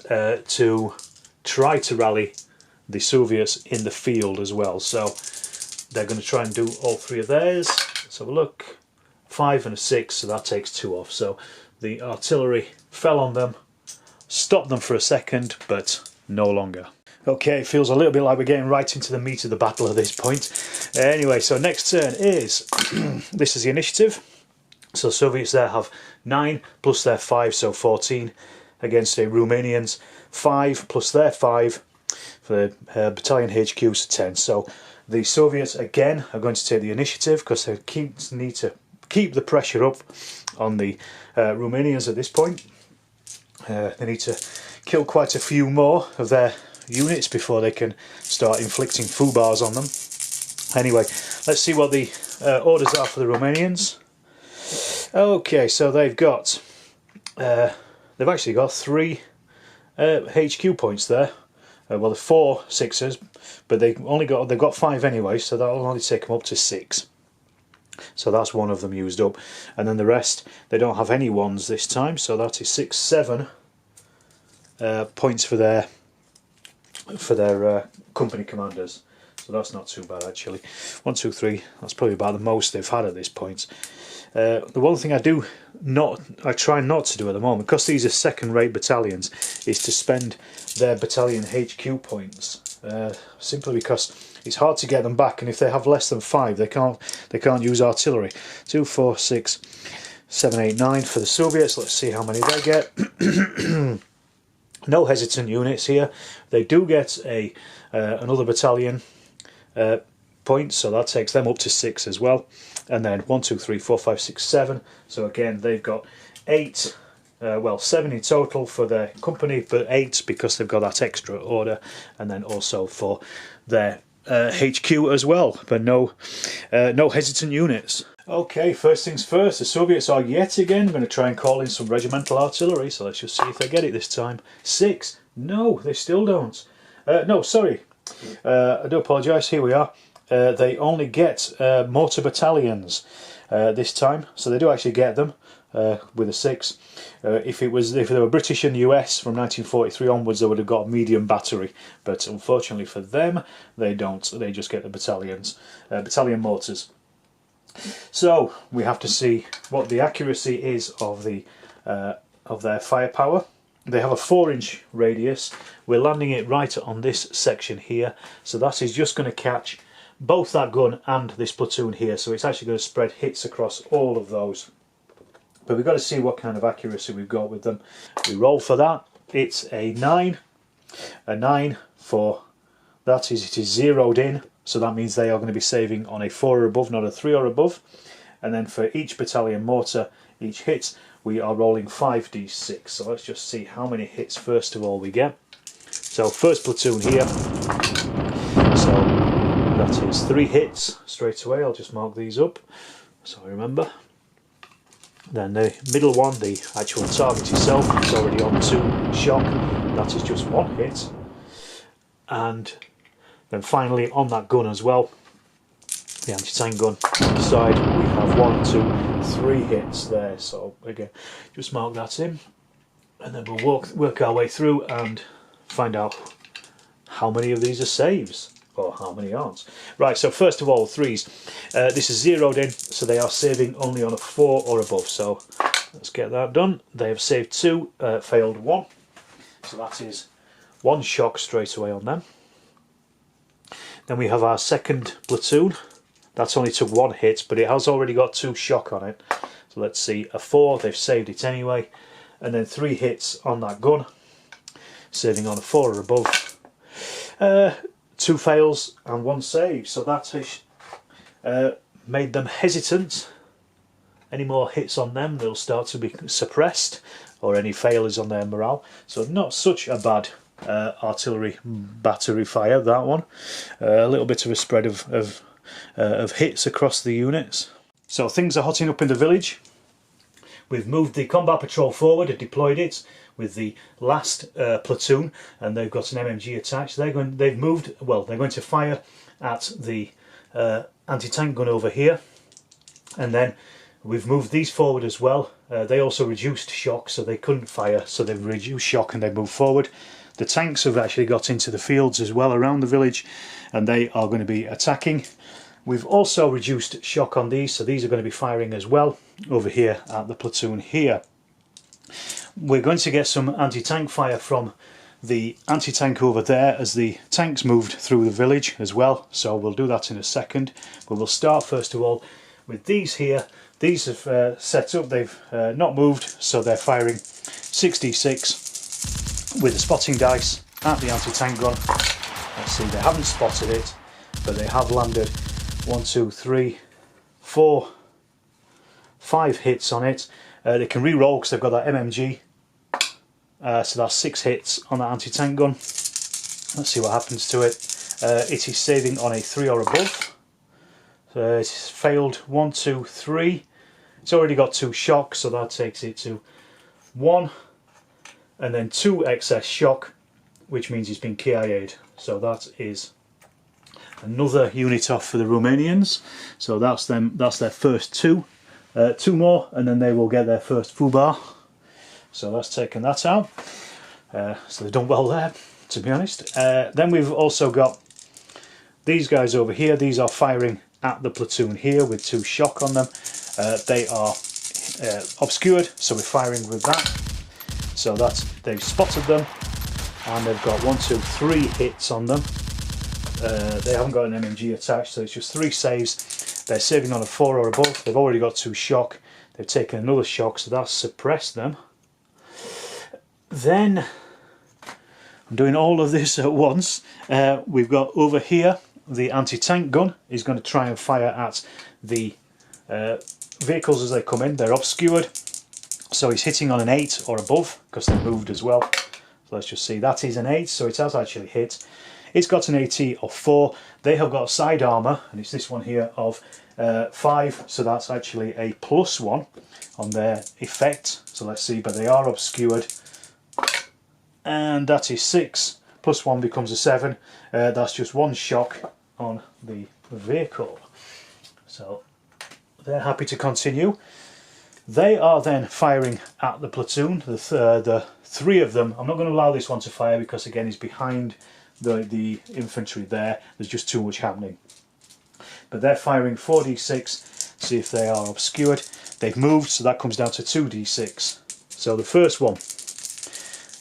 to try to rally the Soviets in the field as well. So they're going to try and do all 3 of theirs. Let's have a look. 5 and a 6, so that takes 2 off. So the artillery fell on them, stopped them for a second, but no longer. Okay, it feels a little bit like we're getting right into the meat of the battle at this point. Anyway, so next turn is, this is the initiative. So Soviets there have 9 plus their 5, so 14 against the Romanians. 5 plus their 5 for the Battalion HQ, so 10. So the Soviets again are going to take the initiative because they need to keep the pressure up on the Romanians at this point. They need to kill quite a few more of their units before they can start inflicting FUBARs on them. Anyway, let's see what the orders are for the Romanians. Okay, so they've actually got 3 HQ points there. Well, the 4 6s, but they've got 5 anyway, so that'll only take them up to 6. So that's 1 of them used up, and then the rest they don't have any 1s this time, so that is 6 7 points for their company commanders. So that's not too bad actually. 1 2 3, that's probably about the most they've had at this point. The one thing I try not to do at the moment, because these are second-rate battalions, is to spend their battalion HQ points, simply because it's hard to get them back, and if they have less than 5 they can't use artillery. 2 4 6 7 8 9 for the Soviets. Let's see how many they get. No hesitant units here. They do get another battalion points, so that takes them up to 6 as well. And then 1 2 3 4 5 6 7. So again they've got 8. Well, 7 in total for their company, but 8 because they've got that extra order, and then also for their HQ as well, but no hesitant units. Okay, first things first, the Soviets are yet again going to try and call in some regimental artillery, so let's just see if they get it this time. 6, no, they still don't. No, sorry, I do apologise, here we are. They only get mortar battalions this time, so they do actually get them with a 6. If they were British and US from 1943 onwards, they would have got a medium battery, but unfortunately for them they don't. They just get the battalion mortars. So we have to see what the accuracy is of their firepower. They have a 4-inch radius. We're landing it right on this section here, so that is just going to catch both that gun and this platoon here, so it's actually going to spread hits across all of those. But we've got to see what kind of accuracy we've got with them. We roll for that. It's a 9. A 9 for that is, it is zeroed in, so that means they are going to be saving on a 4 or above, not a 3 or above. And then for each battalion mortar, each hit, we are rolling 5d6. So let's just see how many hits first of all we get. So first platoon here. So that is 3 hits straight away. I'll just mark these up so I remember. Then the middle one, the actual target itself, is already on 2 shock. That is just 1 hit. And then finally on that gun as well, the anti-tank gun on the side, we have 1 2 3 hits there. So again, just mark that in, and then we'll work our way through and find out how many of these are saves, or how many aren't. Right, so first of all, 3s. This is zeroed in, so they are saving only on a 4 or above. So let's get that done. They have saved 2, failed 1. So that is 1 shock straight away on them. Then we have our second platoon. That's only took 1 hit, but it has already got 2 shock on it. So let's see, a 4, they've saved it anyway. And then 3 hits on that gun, saving on a 4 or above. 2 fails and 1 save, so that has made them hesitant any more hits on them, they'll start to be suppressed, or any failures on their morale. So not such a bad artillery battery fire, that one. A little bit of a spread of hits across the units. So things are hotting up in the village. We've moved the combat patrol forward and deployed it with the last platoon, and they've got an MMG attached. They're going to fire at the anti-tank gun over here, and then we've moved these forward as well. They also reduced shock, so they couldn't fire, so they've reduced shock and they moved forward. The tanks have actually got into the fields as well around the village, and they are going to be attacking. We've also reduced shock on these, so these are going to be firing as well over here at the platoon here. We're going to get some anti-tank fire from the anti-tank over there as the tanks moved through the village as well, so we'll do that in a second. But we'll start first of all with these here. These have set up, they've not moved, so they're firing 6d6 with a spotting dice at the anti-tank gun. Let's see, they haven't spotted it, but they have landed 1, 2, 3, 4, 5 hits on it. They can re-roll because they've got that MMG, so that's 6 hits on that anti-tank gun. Let's see what happens to it. It is saving on a 3 or above. It's failed 1, 2, 3. It's already got 2 shock, so that takes it to 1, and then 2 excess shock, which means it's been KIA'd. So that is another unit off for the Romanians. So that's them. That's their first 2. 2 more, and then they will get their first FUBAR. So that's taken that out. So they've done well there, to be honest. Then we've also got these guys over here. These are firing at the platoon here with 2 shock on them. They are obscured, so we're firing with that. So that's, they've spotted them, and they've got 1, 2, 3 hits on them. They haven't got an MMG attached, so it's just 3 saves. They're saving on a 4 or above. They've already got 2 shock. They've taken another shock, so that's suppressed them. Then, I'm doing all of this at once. We've got over here, the anti-tank gun is going to try and fire at the vehicles as they come in. They're obscured, so he's hitting on an 8 or above because they moved as well. So let's just see, that is an 8, so it has actually hit. It's got an AT of 4. They have got side armour, and it's this one here of 5, so that's actually a +1 on their effect. So let's see, but they are obscured, and that is 6. +1 becomes a 7. That's just 1 shock on the vehicle. So they're happy to continue. They are then firing at the platoon. The 3 of them. I'm not going to allow this one to fire because again he's behind the infantry there. There's just too much happening. But they're firing 4d6. See if they are obscured. They've moved, so that comes down to 2d6. So the first one.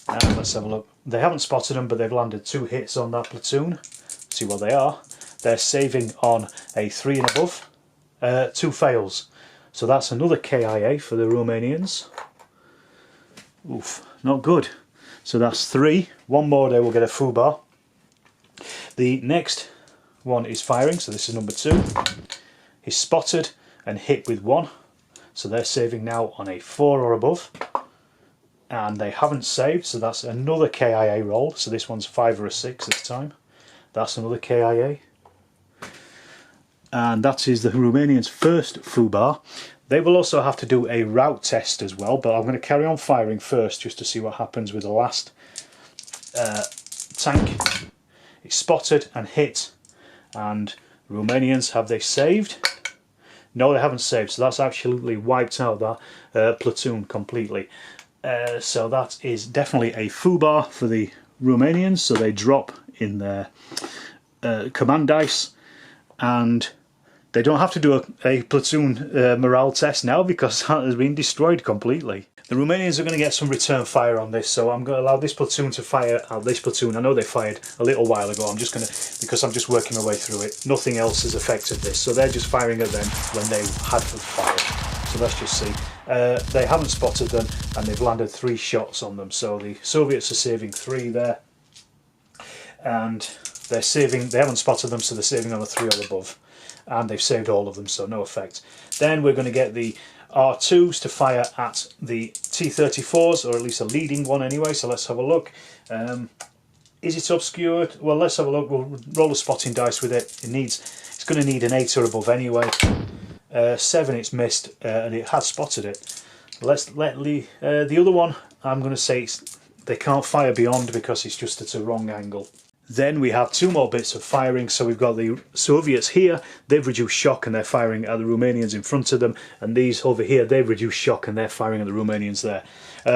And let's have a look. They haven't spotted them, but they've landed 2 hits on that platoon. See what they are. They're saving on a 3 and above. 2 fails. So that's another KIA for the Romanians. Oof, not good. So that's 3. 1 more, they will get a FUBAR. The next one is firing, so this is number 2. He's spotted and hit with 1. So they're saving now on a 4 or above. And they haven't saved, so that's another KIA roll. So this one's 5 or a 6 this time. That's another KIA. And that is the Romanians' first FUBAR. They will also have to do a route test as well, but I'm going to carry on firing first just to see what happens with the last tank. It's spotted and hit, and Romanians, have they saved? No, they haven't saved, so that's absolutely wiped out that platoon completely. So that is definitely a FUBAR for the Romanians, so they drop in their command dice, and they don't have to do a platoon morale test now because that has been destroyed completely. The Romanians are going to get some return fire on this, so I'm going to allow this platoon to fire at this platoon. I know they fired a little while ago, I'm just going to, because I'm just working my way through it, nothing else has affected this, so they're just firing at them when they had to fire. So let's just see. They haven't spotted them, and they've landed 3 shots on them, so the Soviets are saving 3 there, and they're saving, they haven't spotted them, so they're saving on a 3 or above. And they've saved all of them, so no effect. Then we're going to get the R2s to fire at the T-34s, or at least a leading one anyway, so let's have a look. Is it obscured? Well, let's have a look. We'll roll a spotting dice with it. It's going to need an 8 or above anyway. 7 it's missed, and it has spotted it. Let's let the other one, I'm going to say they can't fire beyond because it's just at a wrong angle. Then we have 2 more bits of firing. So we've got the Soviets here, they've reduced shock and they're firing at the Romanians in front of them, and these over here, they've reduced shock and they're firing at the Romanians there.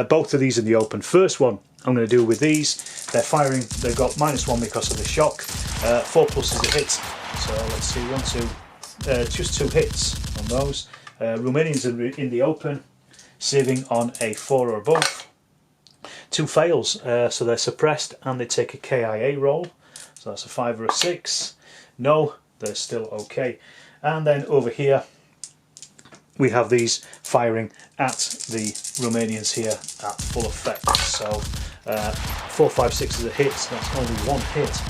Both of these in the open. First one I'm going to do with these, they're firing, they've got -1 because of the shock, 4+ is a hit, so let's see, 1, 2, just 2 hits on those. Romanians are in the open, saving on a 4 or above. 2 fails, so they're suppressed and they take a KIA roll, so that's a 5 or a 6. No, they're still okay. And then over here we have these firing at the Romanians here at full effect. So 4, 5, 6 is a hit, so that's only 1 hit.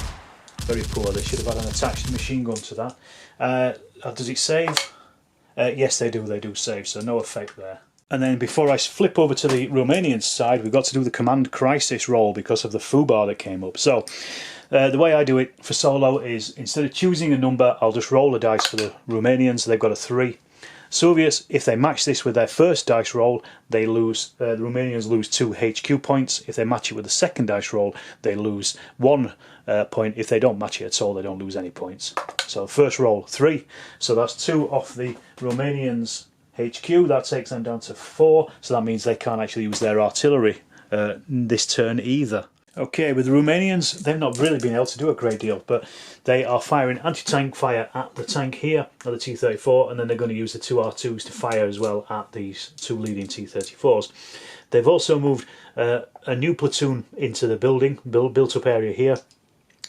Very poor. They should have had an attached machine gun to that. Does it save? Yes, they do save, so no effect there. And then before I flip over to the Romanian side, we've got to do the command crisis roll because of the foobar that came up. So the way I do it for solo is, instead of choosing a number, I'll just roll a dice for the Romanians. They've got a 3. Soviets, if they match this with their first dice roll, they lose. The Romanians lose 2 HQ points. If they match it with the second dice roll, they lose 1 point. If they don't match it at all, they don't lose any points. So first roll 3. So that's 2 off the Romanians' HQ. That takes them down to 4. So that means they can't actually use their artillery this turn either. Okay, with the Romanians, they've not really been able to do a great deal, but they are firing anti-tank fire at the tank here, at the T-34, and then they're going to use the 2 R2s to fire as well at these 2 leading T-34s. They've also moved a new platoon into the building, built up area here.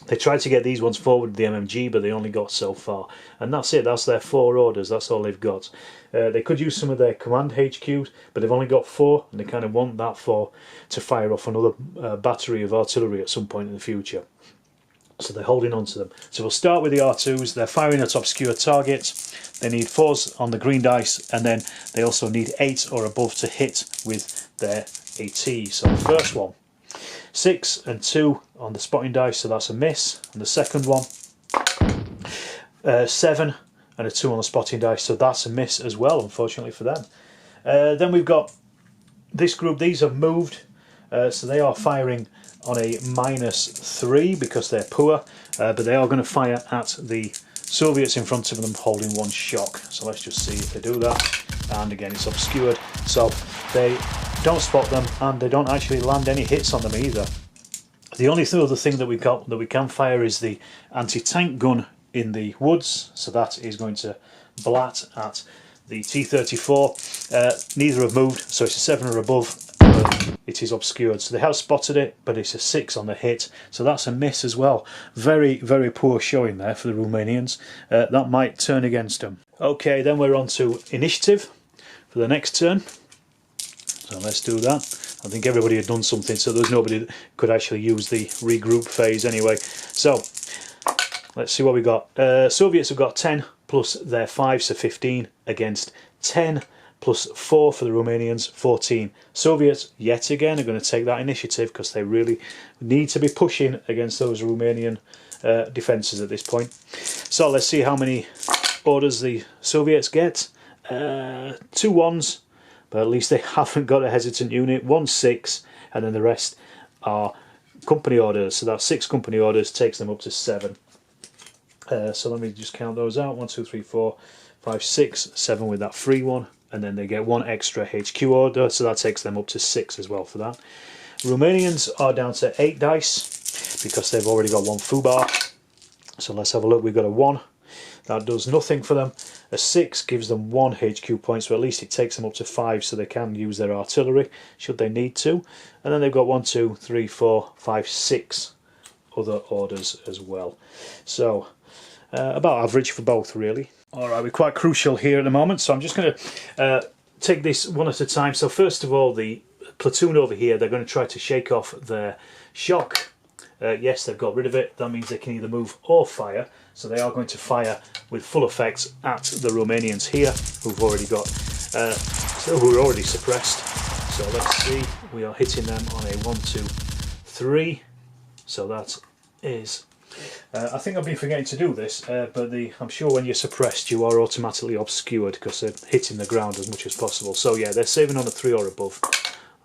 They tried to get these ones forward with the MMG, but they only got so far. And that's it, that's their 4 orders, that's all they've got. They could use some of their command HQs, but they've only got 4, and they kind of want that 4 to fire off another battery of artillery at some point in the future. So they're holding on to them. So we'll start with the R2s. They're firing at obscure targets. They need 4s on the green dice, and then they also need 8 or above to hit with their AT. So the first one, 6 and 2 on the spotting dice, so that's a miss. And the second one, 7 and a 2 on the spotting dice, so that's a miss as well, unfortunately for them. Then we've got this group. These have moved, so they are firing on a -3 because they're poor, but they are going to fire at the Soviets in front of them holding 1 shock. So let's just see if they do that. And again, it's obscured, so they don't spot them, and they don't actually land any hits on them either. The only other thing that we can fire is the anti-tank gun in the woods, so that is going to blat at the T-34. Neither have moved, so it's a 7 or above, but it is obscured. So they have spotted it, but it's a 6 on the hit, so that's a miss as well. Very, very poor showing there for the Romanians. That might turn against them. Okay, then we're on to initiative for the next turn. So let's do that. I think everybody had done something, so there's nobody that could actually use the regroup phase anyway. So let's see what we got. Soviets have got 10 plus their 5, so 15 against 10 plus 4 for the Romanians, 14. Soviets, yet again, are going to take that initiative because they really need to be pushing against those Romanian defences at this point. So let's see how many orders the Soviets get. 2 1s. But at least they haven't got a hesitant unit. 1 6, and then the rest are company orders. So that's 6 company orders, takes them up to 7. So let me just count those out. 1 2 3 4 5 6 7 with that free one, and then they get 1 extra HQ order, so that takes them up to 6 as well for that. Romanians are down to 8 dice because they've already got 1 foobar. So let's have a look. We've got a 1. That does nothing for them. A 6 gives them 1 HQ point, so at least it takes them up to 5, so they can use their artillery should they need to. And then they've got 1 2 3 4 5 6 other orders as well. So about average for both, really. Alright, we're quite crucial here at the moment, so I'm just going to take this one at a time. So first of all, the platoon over here, they're going to try to shake off their shock. Yes, they've got rid of it. That means they can either move or fire. So they are going to fire with full effect at the Romanians here, who've already got So we're already suppressed. So let's see, we are hitting them on a 1, 2, 3. So that is... I think I've been forgetting to do this, but I'm sure when you're suppressed you are automatically obscured because they're hitting the ground as much as possible. So yeah, they're saving on a 3 or above.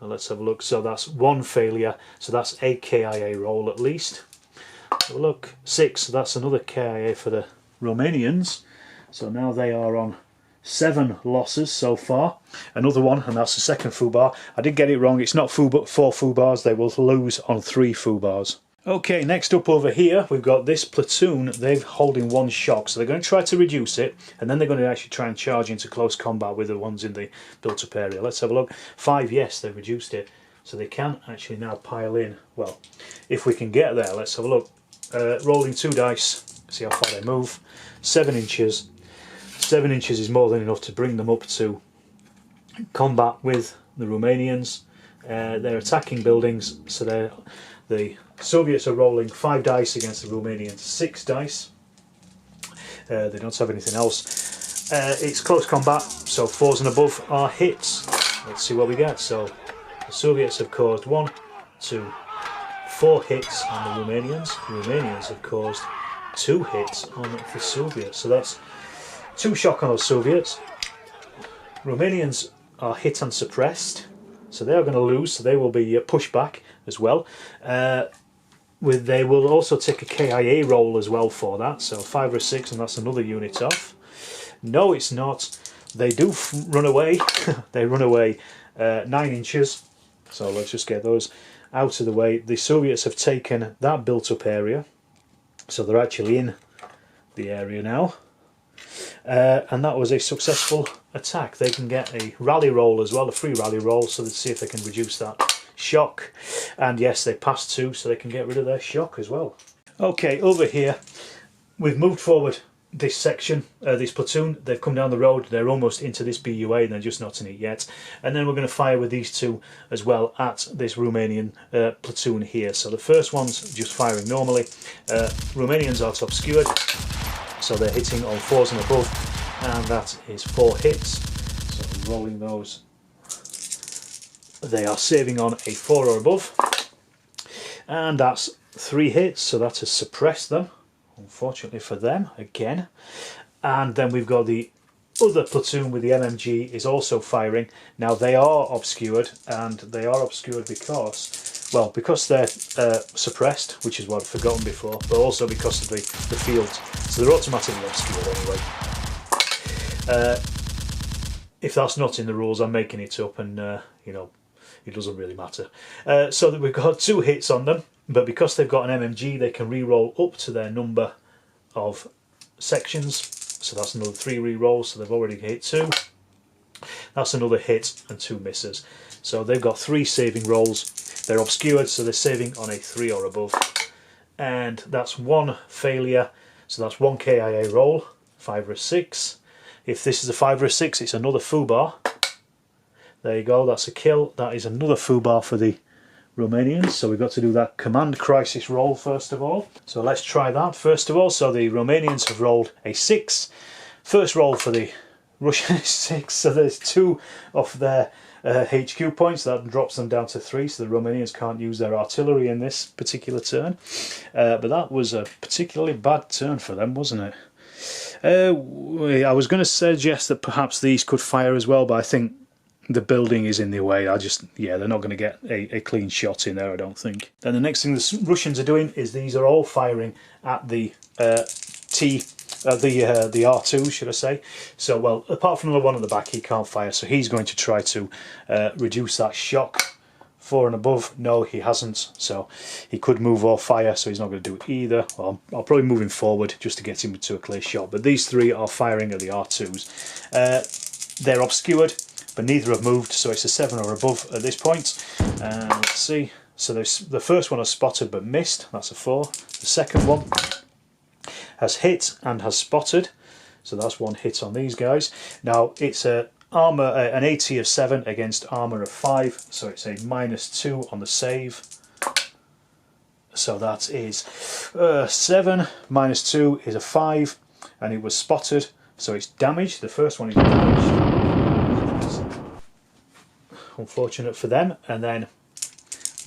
Let's have a look. So that's 1 failure, so that's a KIA roll at least. Have a look, 6, so that's another KIA for the Romanians. So now they are on 7 losses so far. Another one, and that's the second foobar. I did get it wrong, it's not 4 foobars, they will lose on 3 foobars. Okay, next up over here we've got this platoon. They're holding 1 shock, so they're going to try to reduce it, and then they're going to actually try and charge into close combat with the ones in the built up area. Let's have a look. 5, yes, they've reduced it, so they can actually now pile in. Well, if we can get there, let's have a look. Rolling 2 dice, see how far they move. 7 inches. 7 inches is more than enough to bring them up to combat with the Romanians. They're attacking buildings, so the Soviets are rolling 5 dice against the Romanians 6 dice. They don't have anything else. It's close combat, so 4s and above are hits. Let's see what we get. So the Soviets have caused 1, 2, 4 hits on the Romanians. The Romanians have caused 2 hits on the Soviets. So that's 2 shock on the Soviets. Romanians are hit and suppressed, so they are going to lose, so they will be pushed back as well. They will also take a KIA roll as well for that, so 5 or 6, and that's another unit off. No, it's not. They do run away. They run away 9 inches, so let's just get those out of the way. The Soviets have taken that built up area, so they're actually in the area now. And that was a successful attack. They can get a rally roll as well, a free rally roll, so let's see if they can reduce that shock. And yes, they passed 2, so they can get rid of their shock as well. Okay, over here we've moved forward this section, this platoon. They've come down the road, they're almost into this BUA and they're just not in it yet. And then we're going to fire with these 2 as well at this Romanian platoon here. So the first one's just firing normally. Romanians are obscured, so they're hitting on 4s and above, and that is 4 hits. So rolling those, they are saving on a 4 or above, and that's 3 hits, so that has suppressed them, unfortunately for them again. And then we've got the other platoon with the LMG is also firing. Now they are obscured, and they are obscured because, well, because they're suppressed, which is what I've forgotten before, but also because of the field. So they're automatically obscured anyway. If that's not in the rules, I'm making it up, and you know, it doesn't really matter. So that we've got 2 hits on them, but because they've got an MMG, they can re-roll up to their number of sections. So that's another 3 re-rolls, so they've already hit 2. That's another hit and 2 misses. So they've got 3 saving rolls. They're obscured, so they're saving on a 3 or above. And that's 1 failure, so that's 1 KIA roll, 5 or a 6. If this is a 5 or a 6, it's another foobar. There you go, that's a kill. That is another foobar for the Romanians. So we've got to do that command crisis roll first of all. So let's try that first of all. So the Romanians have rolled a 6. First roll for the Russian is 6, so there's 2 off their HQ points. That drops them down to 3, so the Romanians can't use their artillery in this particular turn. But that was a particularly bad turn for them, wasn't it? I was going to suggest that perhaps these could fire as well, but I think the building is in the way. Yeah, they're not going to get a clean shot in there, I don't think. Then the next thing the Russians are doing is these are all firing at the the R2, should I say. So, well, apart from the one at the back, he can't fire, so he's going to try to reduce that shock. 4 and above, no, he hasn't, so he could move or fire, so he's not going to do it either. Well, I'll probably move him forward just to get him to a clear shot, but these 3 are firing at the R2s. They're obscured, but neither have moved, so it's a 7 or above at this point. Let's see, so the first one has spotted but missed, that's a 4. The second one has hit and has spotted, so that's 1 hit on these guys. Now it's an AT of 7 against armour of 5, so it's a -2 on the save. So that is 7 minus 2 is a 5, and it was spotted, so it's damaged. The first one is damaged. unfortunate for them. And then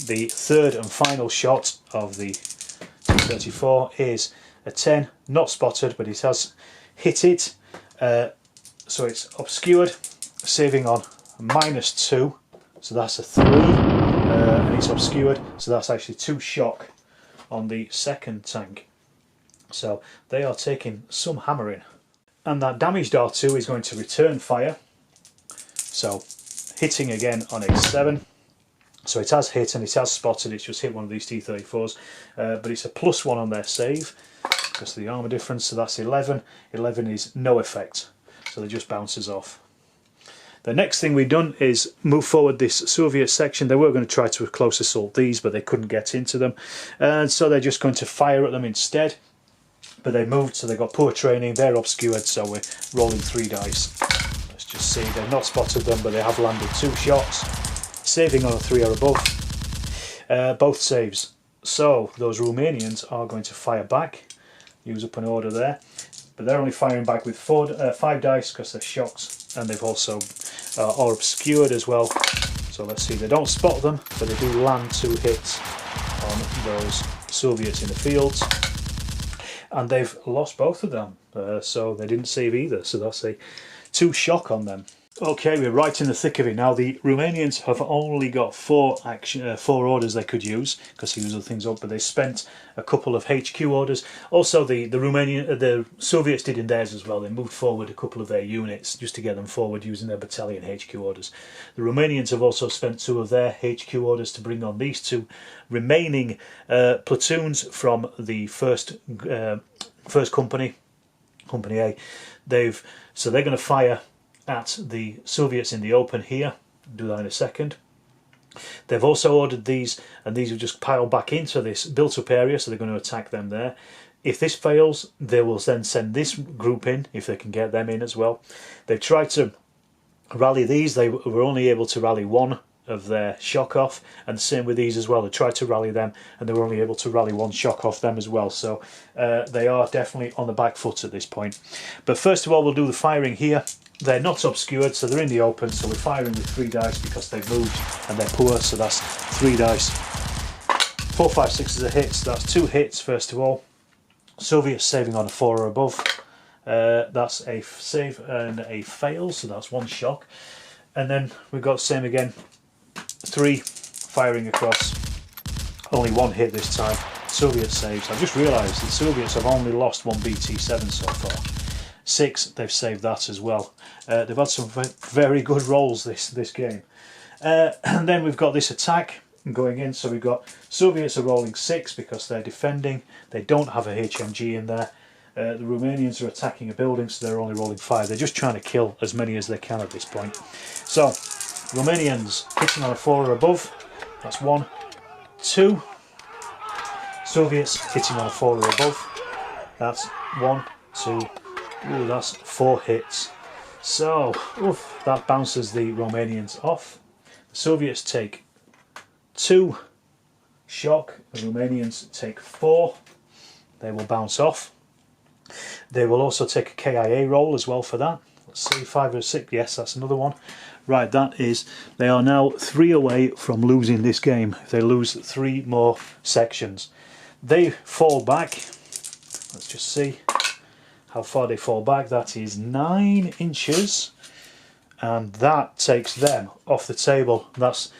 the third and final shot of the 34 is a 10, not spotted, but it has hit it, so it's obscured, saving on -2, so that's a 3, and it's obscured, so that's actually 2 shock on the second tank. So they are taking some hammering. And that damaged R2 is going to return fire, so hitting again on a 7. So it has hit and it has spotted, it's just hit one of these T-34s, but it's a +1 on their save because of the armour difference, so that's 11. 11 is no effect, so it just bounces off. The next thing we've done is move forward this Soviet section. They were going to try to close assault these, but they couldn't get into them, and so they're just going to fire at them instead. But they moved, so they got poor training, they're obscured, so we're rolling 3 dice. Let's just see, they've not spotted them, but they have landed 2 shots. Saving on a 3 or above, both saves. So those Romanians are going to fire back, use up an order there, but they're only firing back with 5 dice because they're shocked, and they've also are obscured as well. So let's see, they don't spot them, but they do land 2 hits on those Soviets in the fields, and they've lost both of them, so they didn't save either, so that's a 2 shock on them. Okay, we're right in the thick of it now. The Romanians have only got 4 orders they could use because he was other things up, but they spent a couple of HQ orders. Also, the Soviets did in theirs as well. They moved forward a couple of their units just to get them forward using their battalion HQ orders. The Romanians have also spent 2 of their HQ orders to bring on these 2 remaining platoons from the first company, Company A. So they're going to fire at the Soviets in the open here. Do that in a second. They've also ordered these, and these have just piled back into this built-up area, so they're going to attack them there. If this fails, they will then send this group in, if they can get them in as well. They've tried to rally these. They were only able to rally 1 of their shock off, and the same with these as well. They tried to rally them, and they were only able to rally 1 shock off them as well. So they are definitely on the back foot at this point. But first of all, we'll do the firing here. They're not obscured, so they're in the open, so we're firing with 3 dice because they've moved and they're poor, so that's 3 dice. 4, 5, 6 is a hit, so that's 2 hits first of all. Soviets saving on a 4 or above. That's a save and a fail, so that's 1 shock. And then we've got the same again, 3 firing across, only 1 hit this time. Soviet saves. I've just realised the Soviets have only lost 1 BT-7 so far. 6, they've saved that as well. They've had some very good rolls this game. And then we've got this attack going in, so we've got Soviets are rolling 6 because they're defending. They don't have a HMG in there. The Romanians are attacking a building, so they're only rolling 5. They're just trying to kill as many as they can at this point. So, Romanians hitting on a 4 or above. That's 1, 2. Soviets hitting on a 4 or above. That's 1, 2. Ooh, that's 4 hits. So, that bounces the Romanians off. The Soviets take 2 shock. The Romanians take 4. They will bounce off. They will also take a KIA roll as well for that. Let's see, 5 or 6. Yes, that's another one. Right, that is, they are now 3 away from losing this game. If they lose 3 more sections, they fall back. Let's just see how far they fall back. That is 9 inches, and that takes them off the table. That's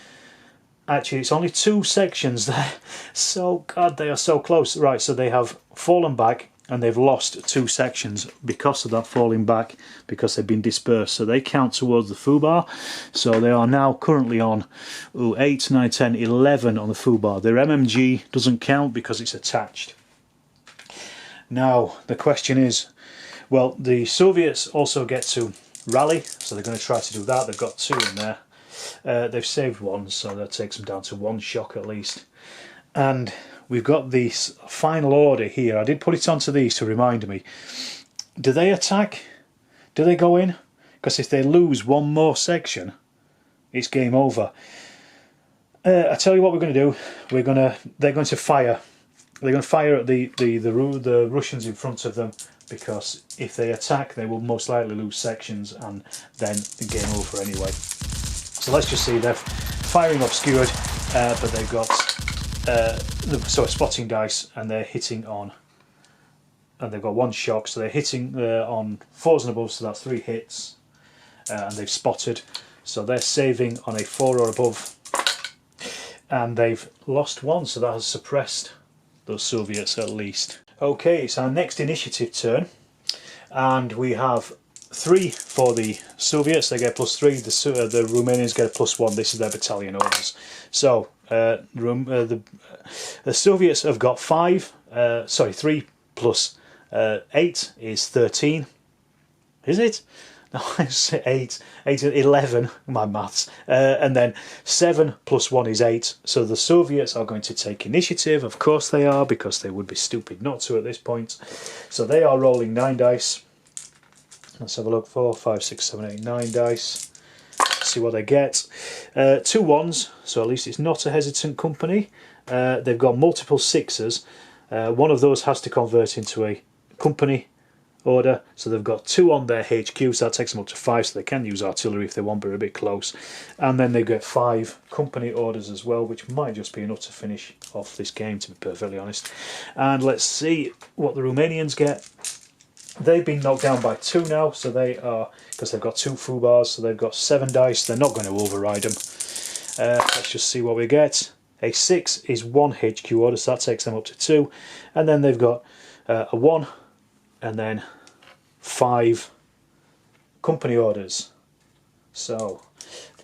actually, it's only 2 sections there. So, God, they are so close. Right, so they have fallen back, and they've lost 2 sections because of that falling back, because they've been dispersed. So they count towards the foobar. So they are now currently on 8, 9, 10, 11 on the foobar. Their MMG doesn't count because it's attached. Now, the question is, well, the Soviets also get to rally, so they're going to try to do that. They've got 2 in there. They've saved 1, so that takes them down to 1 shock at least. And we've got this final order here. I did put it onto these to remind me. Do they attack? Do they go in? Because if they lose 1 more section, it's game over. I tell you what we're going to do. They're going to fire. They're going to fire at the Russians in front of them, because if they attack, they will most likely lose sections, and then the game over anyway. So let's just see, they're firing obscured, but they've got so a spotting dice, and they're hitting on, and they've got one shock, so they're hitting on 4s and above, so that's 3 hits, and they've spotted, so they're saving on a 4 or above, and they've lost 1, so that has suppressed those Soviets at least. Okay, it's our next initiative turn, and we have 3 for the Soviets, they get +3, the Romanians get a +1, this is their battalion orders. So the Soviets have got 3 plus 8 is 13, is it? No, it's 8, 11, my maths, and then 7 plus 1 is 8, so the Soviets are going to take initiative, of course they are, because they would be stupid not to at this point. So they are rolling 9 dice, let's have a look, 4, 5, 6, 7, 8, 9 dice, see what they get. 2 1s, so at least it's not a hesitant company. They've got multiple 6s, one of those has to convert into a company order, so they've got 2 on their HQ, so that takes them up to 5, so they can use artillery if they want, but they're a bit close. And then they get 5 company orders as well, which might just be enough to finish off this game, to be perfectly honest. And let's see what the Romanians get. They've been knocked down by 2 now, so they are, because they've got 2 fubars, so they've got 7 dice, they're not going to override them. Let's just see what we get. A 6 is 1 HQ order, so that takes them up to 2, and then they've got a 1, and then 5 company orders. So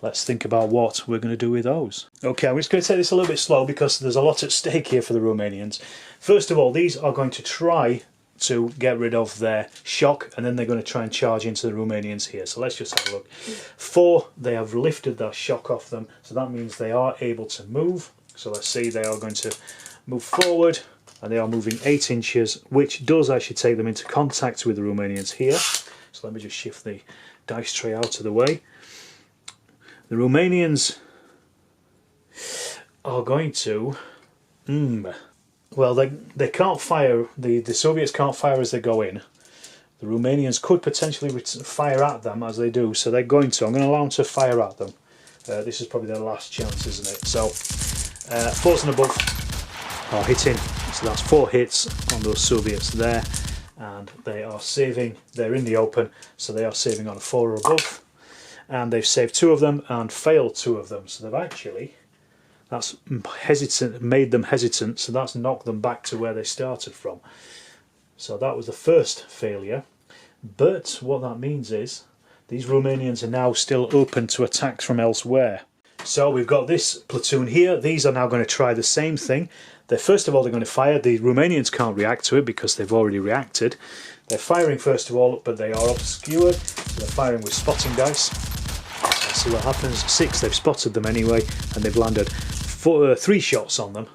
let's think about what we're going to do with those. Okay, I'm just going to take this a little bit slow because there's a lot at stake here for the Romanians. First of all, these are going to try to get rid of their shock, and then they're going to try and charge into the Romanians here. So let's just have a look. 4, they have lifted their shock off them, so that means they are able to move. So let's see, they are going to move forward, and they are moving 8 inches, which does actually take them into contact with the Romanians here. So let me just shift the dice tray out of the way. The Romanians are going to... well, they can't fire, the Soviets can't fire as they go in. The Romanians could potentially fire at them as they do, so they're going to. I'm going to allow them to fire at them. This is probably their last chance, isn't it? So, 4s and above are hitting. So that's 4 hits on those Soviets there, and they are saving, they're in the open, so they are saving on a 4 or above, and they've saved 2 of them and failed 2 of them, so they've actually, that's hesitant, made them hesitant, so that's knocked them back to where they started from. So that was the first failure, but what that means is these Romanians are now still open to attacks from elsewhere. So we've got this platoon here, these are now going to try the same thing. First of all, they're going to fire. The Romanians can't react to it because they've already reacted. They're firing first of all, but they are obscured, so they're firing with spotting dice. Let's see what happens. 6, they've spotted them anyway, and they've landed 3 shots on them.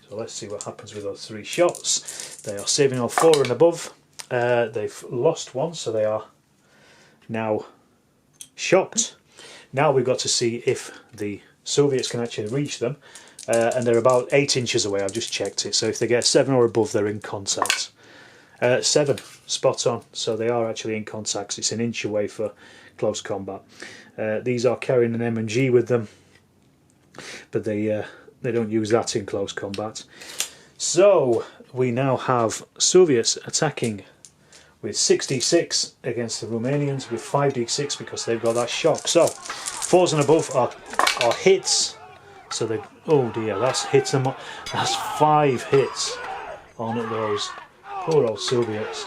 So let's see what happens with those 3 shots. They are saving on 4 and above. They've lost 1, so they are now shocked. Now we've got to see if the Soviets can actually reach them. And they're about 8 inches away, I've just checked it, so if they get 7 or above they're in contact. 7, spot on, so they are actually in contact, it's an inch away for close combat. These are carrying an M&G with them, but they don't use that in close combat. So we now have Soviets attacking with 6d6 against the Romanians with 5d6 because they've got that shock. So 4s and above are hits. So they, oh dear, that's hits them. That's 5 hits on those poor old Soviets,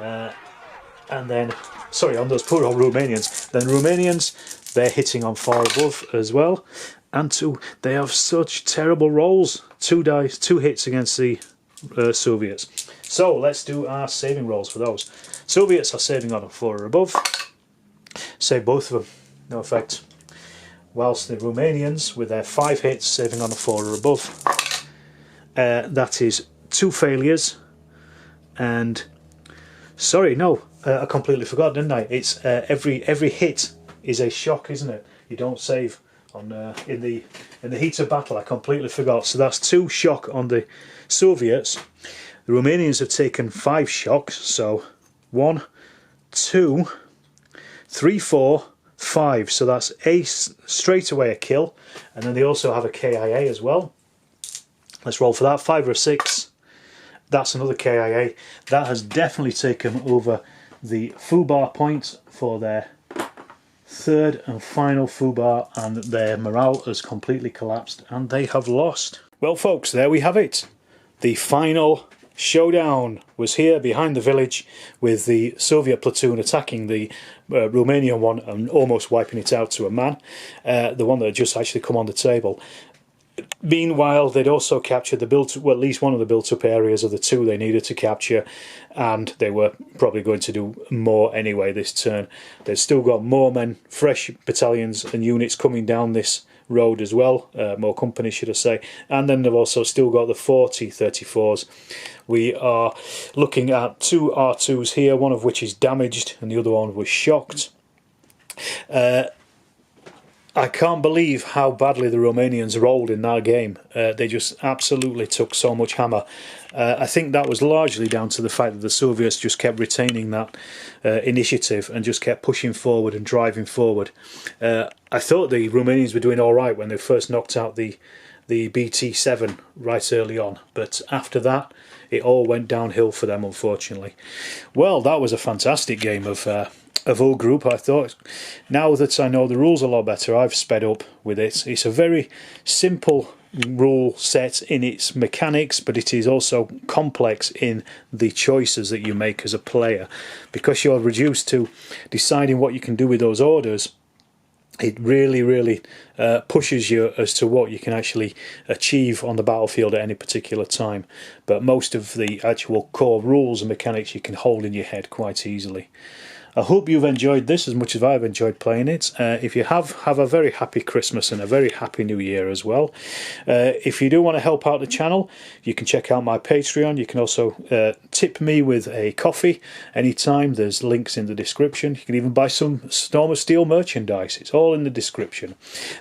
and then sorry, on those poor old Romanians. Then Romanians, they're hitting on 4 above as well, and 2. They have such terrible rolls. 2 dice, 2 hits against the Soviets. So let's do our saving rolls for those. Soviets are saving on a 4 or above. Save both of them, no effect. Whilst the Romanians, with their 5 hits, saving on a 4 or above. That is 2 failures, and sorry, no, I completely forgot, didn't I? It's every hit is a shock, isn't it? You don't save on in the heat of battle. I completely forgot. So that's 2 shock on the Soviets. The Romanians have taken 5 shocks. So 1, 2, 3, 4, 5, so that's straight away a kill. And then they also have a KIA as well. Let's roll for that. 5 or a 6. That's another KIA. That has definitely taken over the FUBAR point for their third and final FUBAR, and their morale has completely collapsed and they have lost. Well folks, there we have it. The final showdown was here behind the village, with the Soviet platoon attacking the Romanian one and almost wiping it out to a man, the one that had just actually come on the table. Meanwhile, they'd also captured the at least one of the built-up areas of the 2 they needed to capture, and they were probably going to do more anyway this turn. They've still got more men, fresh battalions and units coming down this road as well, more companies should I say, and then they've also still got the 40 34s. We are looking at 2 R2s here, one of which is damaged and the other one was shocked. I can't believe how badly the Romanians rolled in that game. They just absolutely took so much hammer. I think that was largely down to the fact that the Soviets just kept retaining that initiative and just kept pushing forward and driving forward. I thought the Romanians were doing all right when they first knocked out the BT-7 right early on, but after that it all went downhill for them, unfortunately. Well, that was a fantastic game of O Group. I thought, now that I know the rules a lot better, I've sped up with it. It's a very simple rule set in its mechanics, but it is also complex in the choices that you make as a player, because you're reduced to deciding what you can do with those orders. It really pushes you as to what you can actually achieve on the battlefield at any particular time. But most of the actual core rules and mechanics you can hold in your head quite easily. I hope you've enjoyed this as much as I've enjoyed playing it. If you have a very happy Christmas and a very happy New Year as well. If you do want to help out the channel, you can check out my Patreon. You can also tip me with a coffee anytime. There's links in the description. You can even buy some Storm of Steel merchandise. It's all in the description.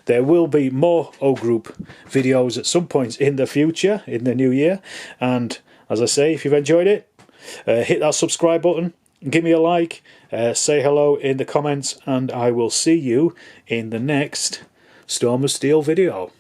There will be more O Group videos at some point in the future, in the new year. And as I say, if you've enjoyed it, hit that subscribe button. Give me a like, say hello in the comments, and I will see you in the next Storm of Steel video.